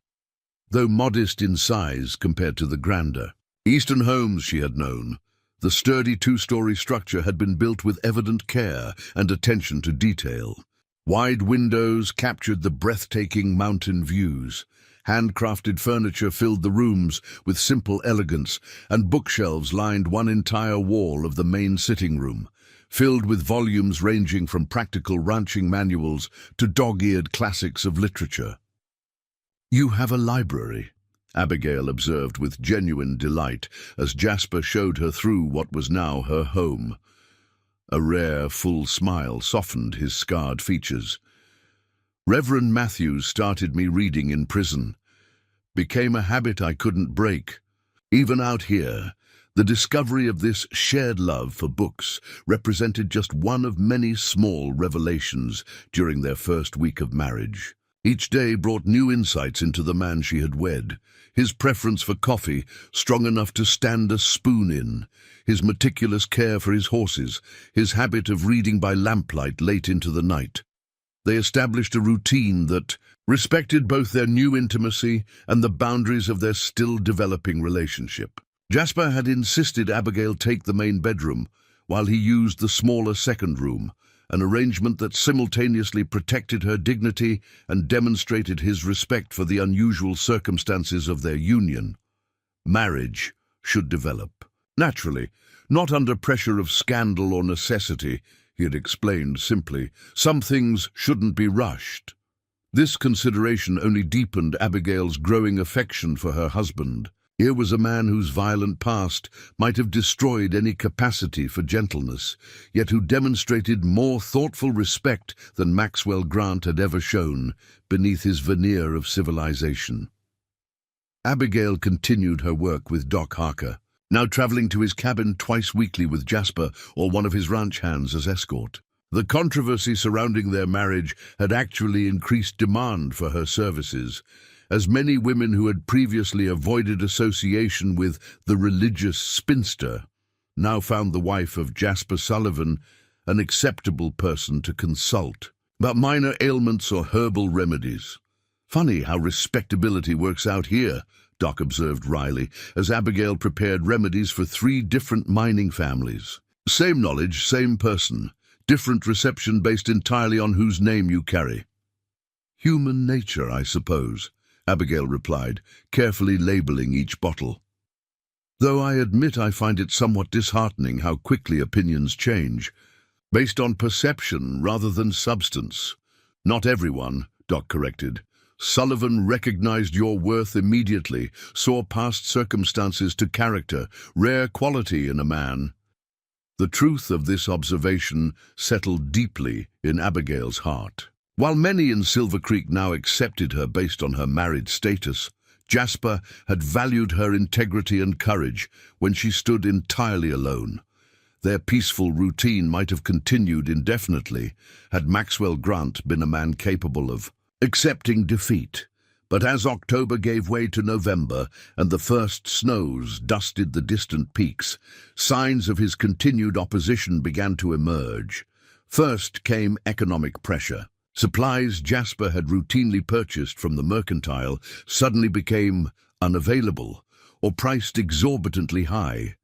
though modest in size compared to the grander Eastern homes she had known. The sturdy two-story structure had been built with evident care and attention to detail. Wide windows captured the breathtaking mountain views. Handcrafted furniture filled the rooms with simple elegance, and bookshelves lined one entire wall of the main sitting room, filled with volumes ranging from practical ranching manuals to dog-eared classics of literature. "You have a library," Abigail observed with genuine delight as Jasper showed her through what was now her home. A rare, full smile softened his scarred features. "Reverend Matthews started me reading in prison. Became a habit I couldn't break. Even out here, the discovery of this shared love for books represented just one of many small revelations during their first week of marriage. Each day brought new insights into the man she had wed. His preference for coffee, strong enough to stand a spoon in, his meticulous care for his horses, his habit of reading by lamplight late into the night. They established a routine that respected both their new intimacy and the boundaries of their still-developing relationship. Jasper had insisted Abigail take the main bedroom, while he used the smaller second room, an arrangement that simultaneously protected her dignity and demonstrated his respect for the unusual circumstances of their union. Marriage should develop naturally, not under pressure of scandal or necessity, he had explained simply. Some things shouldn't be rushed. This consideration only deepened Abigail's growing affection for her husband. Here was a man whose violent past might have destroyed any capacity for gentleness, yet who demonstrated more thoughtful respect than Maxwell Grant had ever shown beneath his veneer of civilization. Abigail continued her work with Doc Harker, now traveling to his cabin twice weekly with Jasper or one of his ranch hands as escort. The controversy surrounding their marriage had actually increased demand for her services, as many women who had previously avoided association with the religious spinster now found the wife of Jasper Sullivan an acceptable person to consult about minor ailments or herbal remedies. "Funny how respectability works out here," Doc observed wryly, as Abigail prepared remedies for 3 different mining families. "Same knowledge, same person, different reception based entirely on whose name you carry." "Human nature, I suppose," Abigail replied, carefully labeling each bottle. "Though I admit I find it somewhat disheartening how quickly opinions change, based on perception rather than substance." "Not everyone," Doc corrected. "Sullivan recognized your worth immediately, saw past circumstances to character, rare quality in a man." The truth of this observation settled deeply in Abigail's heart. While many in Silver Creek now accepted her based on her married status, Jasper had valued her integrity and courage when she stood entirely alone. Their peaceful routine might have continued indefinitely had Maxwell Grant been a man capable of accepting defeat. But as October gave way to November and the first snows dusted the distant peaks, signs of his continued opposition began to emerge. First came economic pressure. Supplies Jasper had routinely purchased from the mercantile suddenly became unavailable or priced exorbitantly high.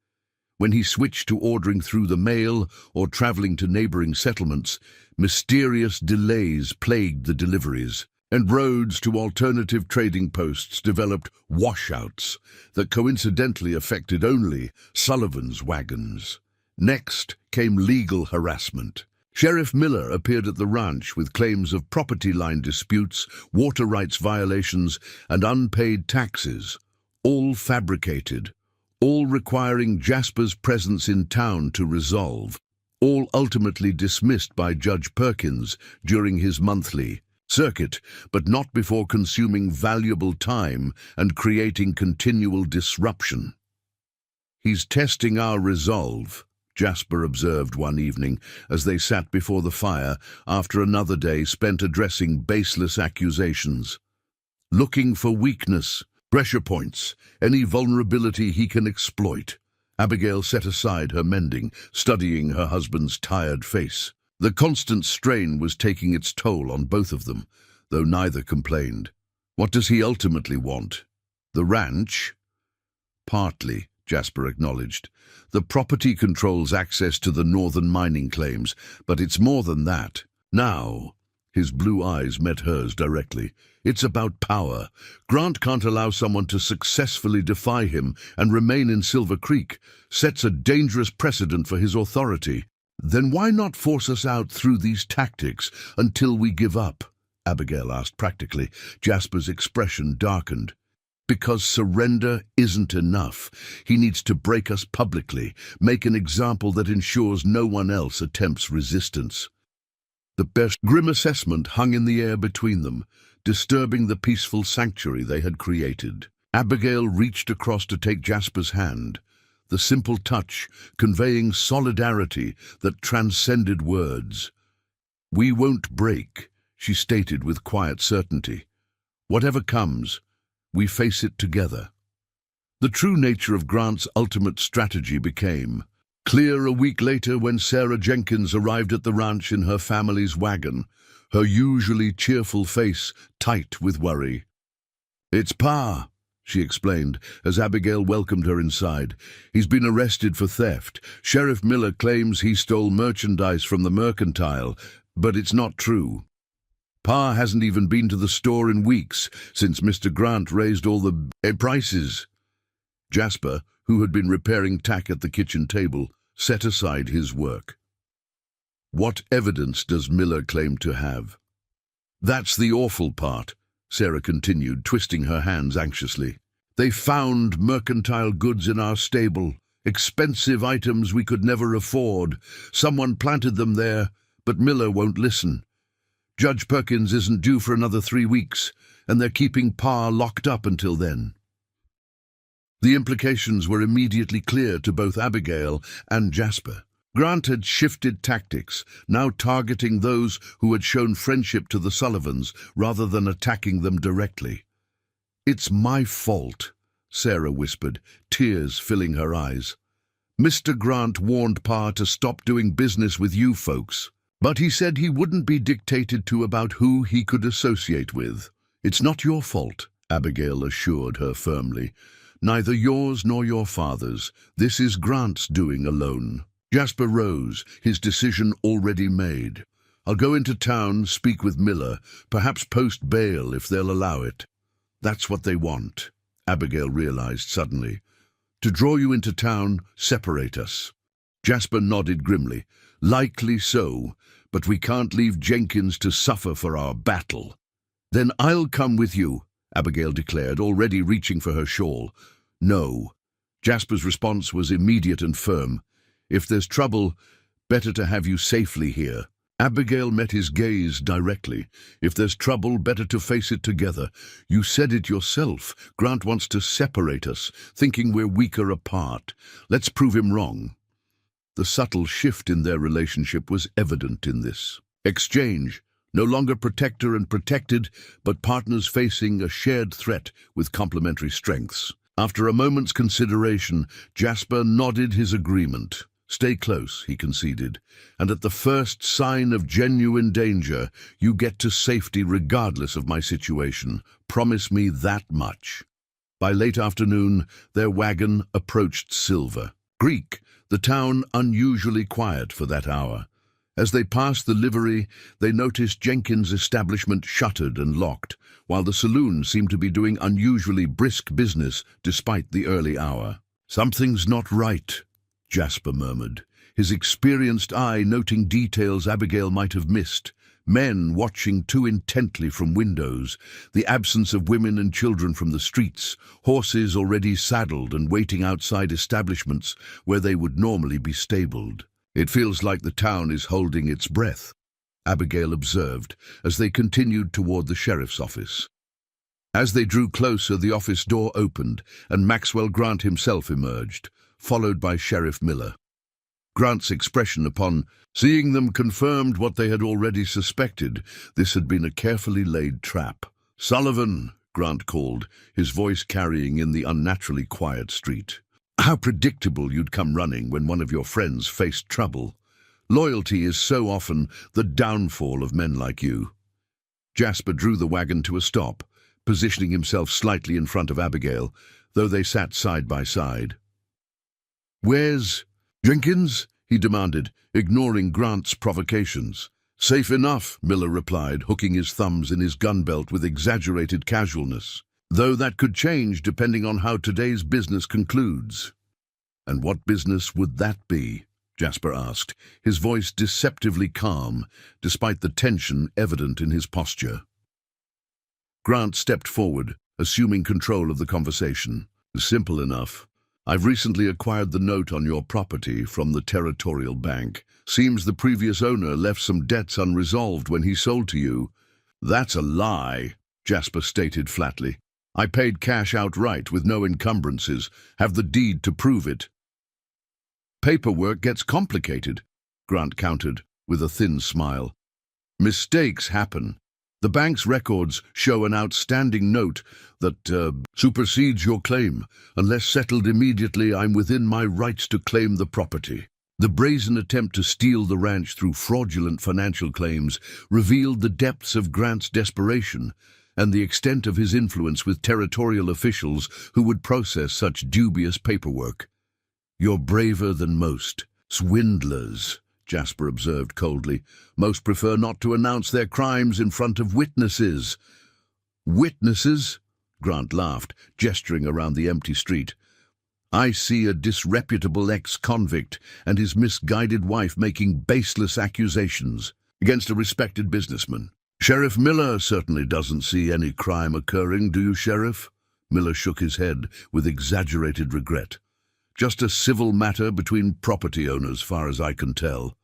When he switched to ordering through the mail or traveling to neighboring settlements, mysterious delays plagued the deliveries, and roads to alternative trading posts developed washouts that coincidentally affected only Sullivan's wagons. Next came legal harassment. Sheriff Miller appeared at the ranch with claims of property line disputes, water rights violations, and unpaid taxes, all fabricated, all requiring Jasper's presence in town to resolve, all ultimately dismissed by Judge Perkins during his monthly circuit, but not before consuming valuable time and creating continual disruption. "He's testing our resolve," Jasper observed one evening as they sat before the fire after another day spent addressing baseless accusations. "Looking for weakness, pressure points, any vulnerability he can exploit." Abigail set aside her mending, studying her husband's tired face. The constant strain was taking its toll on both of them, though neither complained. "What does he ultimately want? The ranch?" "Partly," Jasper acknowledged. "The property controls access to the northern mining claims, but it's more than that. Now," his blue eyes met hers directly, "it's about power. Grant can't allow someone to successfully defy him and remain in Silver Creek. Sets a dangerous precedent for his authority. Then why not force us out through these tactics until we give up?" Abigail asked practically. Jasper's expression darkened. "Because surrender isn't enough. He needs to break us publicly, make an example that ensures no one else attempts resistance." The best grim assessment hung in the air between them, disturbing the peaceful sanctuary they had created. Abigail reached across to take Jasper's hand, the simple touch conveying solidarity that transcended words. "We won't break," she stated with quiet certainty. "Whatever comes, we face it together." The true nature of Grant's ultimate strategy became clear a week later when Sarah Jenkins arrived at the ranch in her family's wagon, her usually cheerful face tight with worry. "It's Pa," she explained as Abigail welcomed her inside. "He's been arrested for theft. Sheriff Miller claims he stole merchandise from the mercantile, but it's not true. Pa hasn't even been to the store in weeks since Mr. Grant raised all the prices." Jasper, who had been repairing tack at the kitchen table, set aside his work. "What evidence does Miller claim to have?" "That's the awful part," Sarah continued, twisting her hands anxiously. "They found mercantile goods in our stable, expensive items we could never afford. Someone planted them there, but Miller won't listen. Judge Perkins isn't due for another 3 weeks, and they're keeping Pa locked up until then." The implications were immediately clear to both Abigail and Jasper. Grant had shifted tactics, now targeting those who had shown friendship to the Sullivans rather than attacking them directly. "It's my fault," Sarah whispered, tears filling her eyes. "Mr. Grant warned Pa to stop doing business with you folks, but he said he wouldn't be dictated to about who he could associate with." "It's not your fault," Abigail assured her firmly. "Neither yours nor your father's. This is Grant's doing alone." Jasper rose, his decision already made. "I'll go into town, speak with Miller, perhaps post bail if they'll allow it." "That's what they want," Abigail realized suddenly. "To draw you into town, separate us." Jasper nodded grimly. "Likely so, but we can't leave Jenkins to suffer for our battle." "Then I'll come with you," Abigail declared, already reaching for her shawl. "No." Jasper's response was immediate and firm. "If there's trouble, better to have you safely here." Abigail met his gaze directly. "If there's trouble, better to face it together. You said it yourself. Grant wants to separate us, thinking we're weaker apart. Let's prove him wrong." The subtle shift in their relationship was evident in this exchange. No longer protector and protected, but partners facing a shared threat with complementary strengths. After a moment's consideration, Jasper nodded his agreement. "Stay close," he conceded, "and at the first sign of genuine danger, you get to safety regardless of my situation. Promise me that much." By late afternoon, their wagon approached Silver Creek, the town unusually quiet for that hour. As they passed the livery, they noticed Jenkins' establishment shuttered and locked, while the saloon seemed to be doing unusually brisk business despite the early hour. "Something's not right," Jasper murmured, his experienced eye noting details Abigail might have missed. Men watching too intently from windows, the absence of women and children from the streets, horses already saddled and waiting outside establishments where they would normally be stabled. "It feels like the town is holding its breath," Abigail observed as they continued toward the sheriff's office. As they drew closer, the office door opened and Maxwell Grant himself emerged, followed by Sheriff Miller. Grant's expression upon seeing them confirmed what they had already suspected. This had been a carefully laid trap. "Sullivan," Grant called, his voice carrying in the unnaturally quiet street. "How predictable you'd come running when one of your friends faced trouble. Loyalty is so often the downfall of men like you." Jasper drew the wagon to a stop, positioning himself slightly in front of Abigail, though they sat side by side. "Where's Jenkins?" he demanded, ignoring Grant's provocations. "Safe enough," Miller replied, hooking his thumbs in his gun belt with exaggerated casualness. "Though that could change depending on how today's business concludes." "And what business would that be?" Jasper asked, his voice deceptively calm, despite the tension evident in his posture. Grant stepped forward, assuming control of the conversation. "Simple enough. I've recently acquired the note on your property from the Territorial Bank. Seems the previous owner left some debts unresolved when he sold to you." "That's a lie," Jasper stated flatly. "I paid cash outright with no encumbrances, have the deed to prove it." "Paperwork gets complicated," Grant countered, with a thin smile. "Mistakes happen. The bank's records show an outstanding note that supersedes your claim. Unless settled immediately, I'm within my rights to claim the property." The brazen attempt to steal the ranch through fraudulent financial claims revealed the depths of Grant's desperation and the extent of his influence with territorial officials who would process such dubious paperwork. "You're braver than most. Swindlers," Jasper observed coldly. "Most prefer not to announce their crimes in front of witnesses." "Witnesses?" Grant laughed, gesturing around the empty street. "I see a disreputable ex-convict and his misguided wife making baseless accusations against a respected businessman. Sheriff Miller certainly doesn't see any crime occurring, do you, Sheriff?" Miller shook his head with exaggerated regret. "Just a civil matter between property owners, far as I can tell."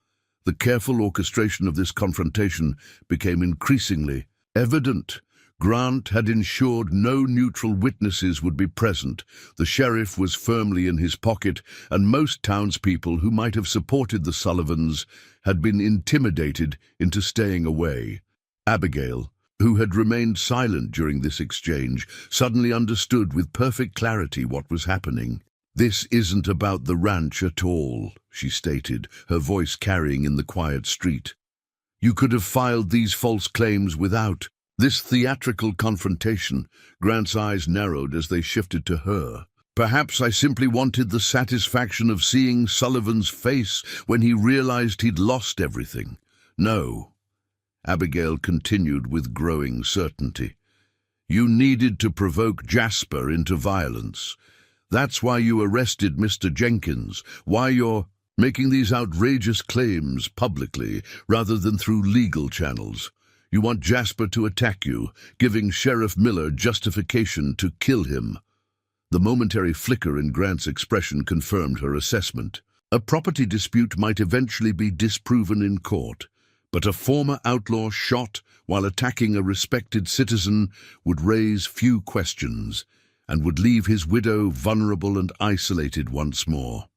The careful orchestration of this confrontation became increasingly evident. Grant had ensured no neutral witnesses would be present. The sheriff was firmly in his pocket, and most townspeople who might have supported the Sullivans had been intimidated into staying away. Abigail, who had remained silent during this exchange, suddenly understood with perfect clarity what was happening. "This isn't about the ranch at all," she stated, her voice carrying in the quiet street. "You could have filed these false claims without." This theatrical confrontation, Grant's eyes narrowed as they shifted to her. "Perhaps I simply wanted the satisfaction of seeing Sullivan's face when he realized he'd lost everything." "No," Abigail continued with growing certainty. "You needed to provoke Jasper into violence. That's why you arrested Mr. Jenkins, why you're making these outrageous claims publicly rather than through legal channels. You want Jasper to attack you, giving Sheriff Miller justification to kill him." The momentary flicker in Grant's expression confirmed her assessment. A property dispute might eventually be disproven in court, but a former outlaw shot while attacking a respected citizen would raise few questions and would leave his widow vulnerable and isolated once more.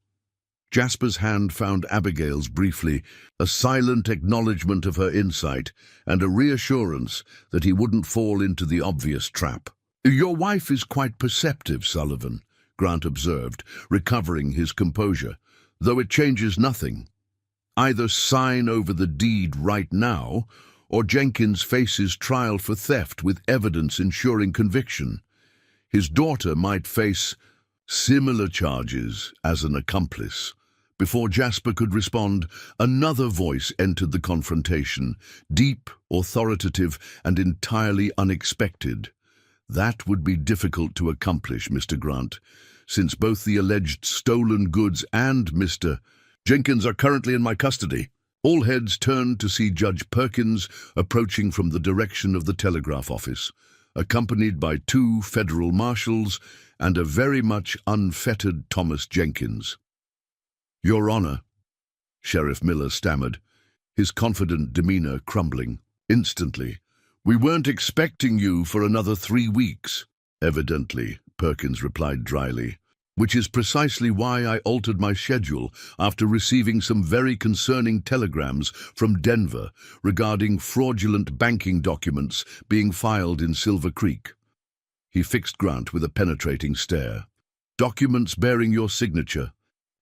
Jasper's hand found Abigail's briefly, a silent acknowledgement of her insight and a reassurance that he wouldn't fall into the obvious trap. "Your wife is quite perceptive, Sullivan," Grant observed, recovering his composure, "though it changes nothing. Either sign over the deed right now, or Jenkins faces trial for theft with evidence ensuring conviction. His daughter might face similar charges as an accomplice." Before Jasper could respond, another voice entered the confrontation, deep, authoritative, and entirely unexpected. "That would be difficult to accomplish, Mr. Grant, since both the alleged stolen goods and Mr. Jenkins are currently in my custody." All heads turned to see Judge Perkins approaching from the direction of the telegraph office, accompanied by 2 federal marshals and a very much unfettered Thomas Jenkins. "Your Honor," Sheriff Miller stammered, his confident demeanor crumbling. "Instantly. We weren't expecting you for another 3 weeks." "Evidently," Perkins replied dryly, "which is precisely why I altered my schedule after receiving some very concerning telegrams from Denver regarding fraudulent banking documents being filed in Silver Creek." He fixed Grant with a penetrating stare. "Documents bearing your signature,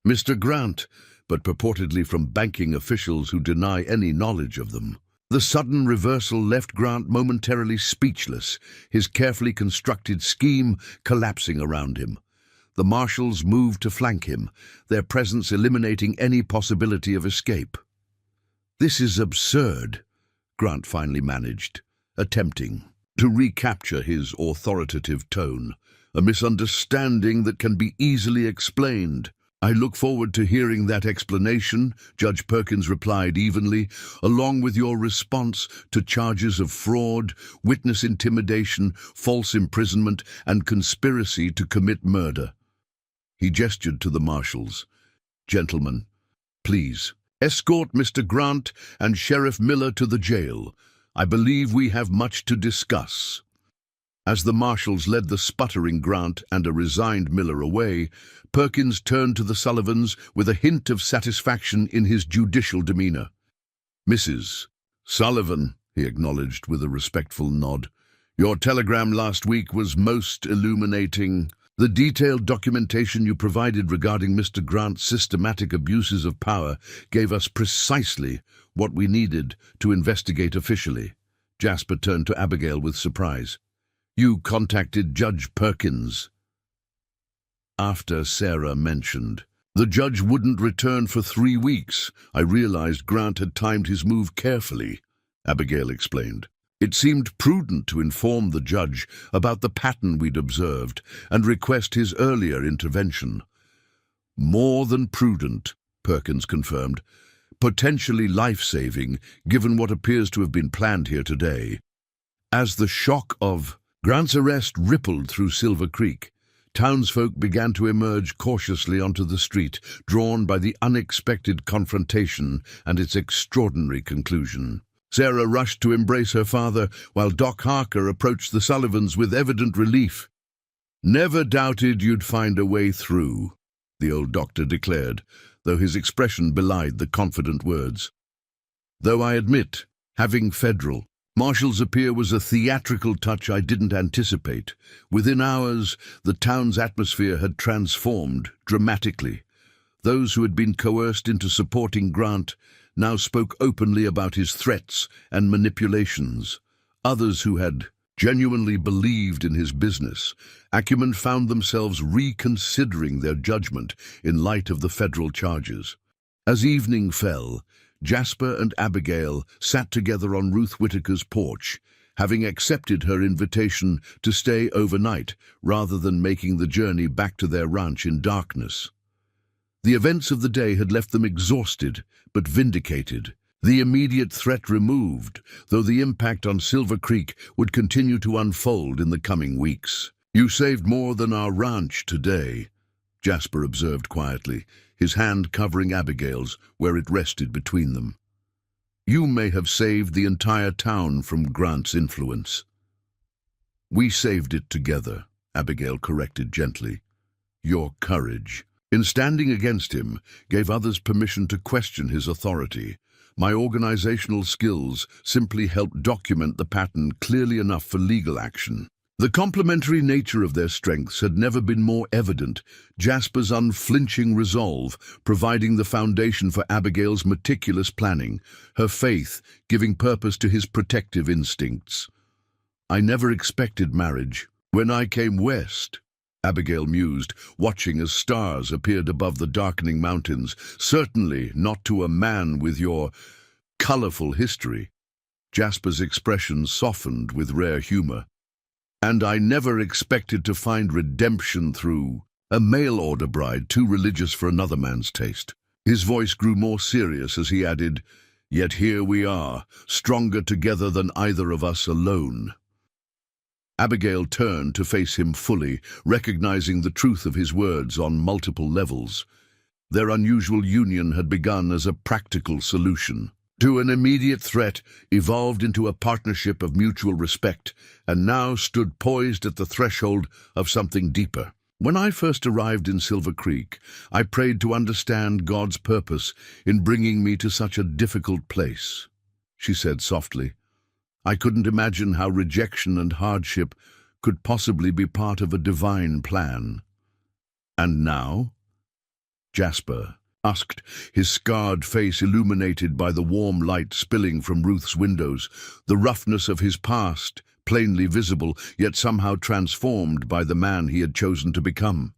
Mr. Grant, but purportedly from banking officials who deny any knowledge of them." The sudden reversal left Grant momentarily speechless, his carefully constructed scheme collapsing around him. The marshals moved to flank him, their presence eliminating any possibility of escape. "This is absurd," Grant finally managed, attempting to recapture his authoritative tone. "A misunderstanding that can be easily explained." "I look forward to hearing that explanation," Judge Perkins replied evenly, "along with your response to charges of fraud, witness intimidation, false imprisonment, and conspiracy to commit murder." He gestured to the marshals. "Gentlemen, please, escort Mr. Grant and Sheriff Miller to the jail. I believe we have much to discuss." As the marshals led the sputtering Grant and a resigned Miller away, Perkins turned to the Sullivans with a hint of satisfaction in his judicial demeanor. "Mrs. Sullivan," he acknowledged with a respectful nod, "your telegram last week was most illuminating. The detailed documentation you provided regarding Mr. Grant's systematic abuses of power gave us precisely what we needed to investigate officially." Jasper turned to Abigail with surprise. "You contacted Judge Perkins?" "After Sarah mentioned the judge wouldn't return for 3 weeks, I realized Grant had timed his move carefully," Abigail explained. "It seemed prudent to inform the judge about the pattern we'd observed and request his earlier intervention." "More than prudent," Perkins confirmed. "Potentially life-saving, given what appears to have been planned here today." As the shock of Grant's arrest rippled through Silver Creek, townsfolk began to emerge cautiously onto the street, drawn by the unexpected confrontation and its extraordinary conclusion. Sarah rushed to embrace her father, while Doc Harker approached the Sullivans with evident relief. "Never doubted you'd find a way through," the old doctor declared, though his expression belied the confident words. "Though I admit, having federal marshals appear was a theatrical touch I didn't anticipate. Within hours, the town's atmosphere had transformed dramatically. Those who had been coerced into supporting Grant now spoke openly about his threats and manipulations. Others who had genuinely believed in his business acumen found themselves reconsidering their judgment in light of the federal charges. As evening fell, Jasper and Abigail sat together on Ruth Whitaker's porch, having accepted her invitation to stay overnight rather than making the journey back to their ranch in darkness. The events of the day had left them exhausted but vindicated, the immediate threat removed, though the impact on Silver Creek would continue to unfold in the coming weeks. "You saved more than our ranch today," Jasper observed quietly, his hand covering Abigail's where it rested between them. "You may have saved the entire town from Grant's influence." "We saved it together," Abigail corrected gently. "Your courage." In standing against him, gave others permission to question his authority. My organizational skills simply helped document the pattern clearly enough for legal action. The complementary nature of their strengths had never been more evident, Jasper's unflinching resolve providing the foundation for Abigail's meticulous planning, her faith giving purpose to his protective instincts. I never expected marriage. When I came west, Abigail mused, watching as stars appeared above the darkening mountains. Certainly not to a man with your colorful history. Jasper's expression softened with rare humor. And I never expected to find redemption through a mail-order bride too religious for another man's taste. His voice grew more serious as he added, "Yet here we are, stronger together than either of us alone." Abigail turned to face him fully, recognizing the truth of his words on multiple levels. Their unusual union had begun as a practical solution to an immediate threat, evolved into a partnership of mutual respect, and now stood poised at the threshold of something deeper. When I first arrived in Silver Creek, I prayed to understand God's purpose in bringing me to such a difficult place, she said softly. I couldn't imagine how rejection and hardship could possibly be part of a divine plan. And now? Jasper asked, his scarred face illuminated by the warm light spilling from Ruth's windows, the roughness of his past plainly visible, yet somehow transformed by the man he had chosen to become.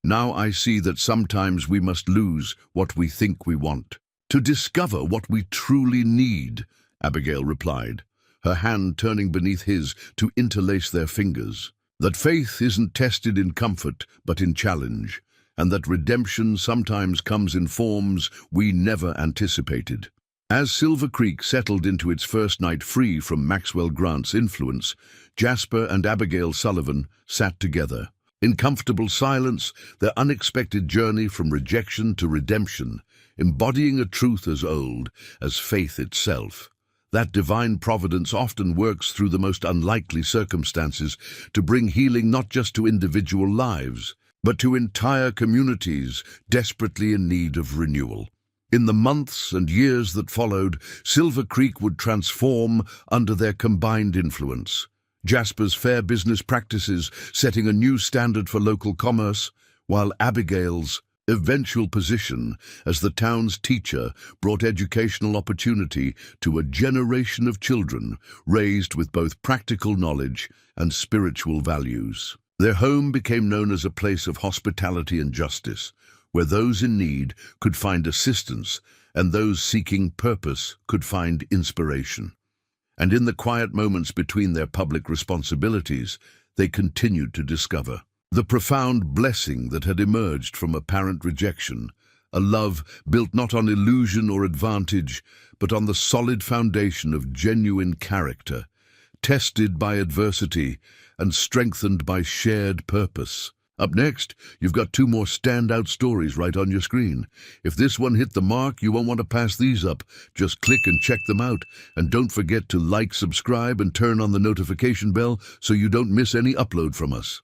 Now I see that sometimes we must lose what we think we want, to discover what we truly need, Abigail replied, her hand turning beneath his to interlace their fingers. That faith isn't tested in comfort, but in challenge, and that redemption sometimes comes in forms we never anticipated. As Silver Creek settled into its first night free from Maxwell Grant's influence, Jasper and Abigail Sullivan sat together. In comfortable silence, their unexpected journey from rejection to redemption, embodying a truth as old as faith itself. That divine providence often works through the most unlikely circumstances to bring healing not just to individual lives, but to entire communities desperately in need of renewal. In the months and years that followed, Silver Creek would transform under their combined influence. Jasper's fair business practices setting a new standard for local commerce, while Abigail's eventual position as the town's teacher brought educational opportunity to a generation of children raised with both practical knowledge and spiritual values. Their home became known as a place of hospitality and justice, where those in need could find assistance and those seeking purpose could find inspiration. And in the quiet moments between their public responsibilities, they continued to discover the profound blessing that had emerged from apparent rejection, a love built not on illusion or advantage, but on the solid foundation of genuine character, tested by adversity and strengthened by shared purpose. Up next, you've got two more standout stories right on your screen. If this one hit the mark, you won't want to pass these up. Just click and check them out. And don't forget to like, subscribe, and turn on the notification bell so you don't miss any upload from us.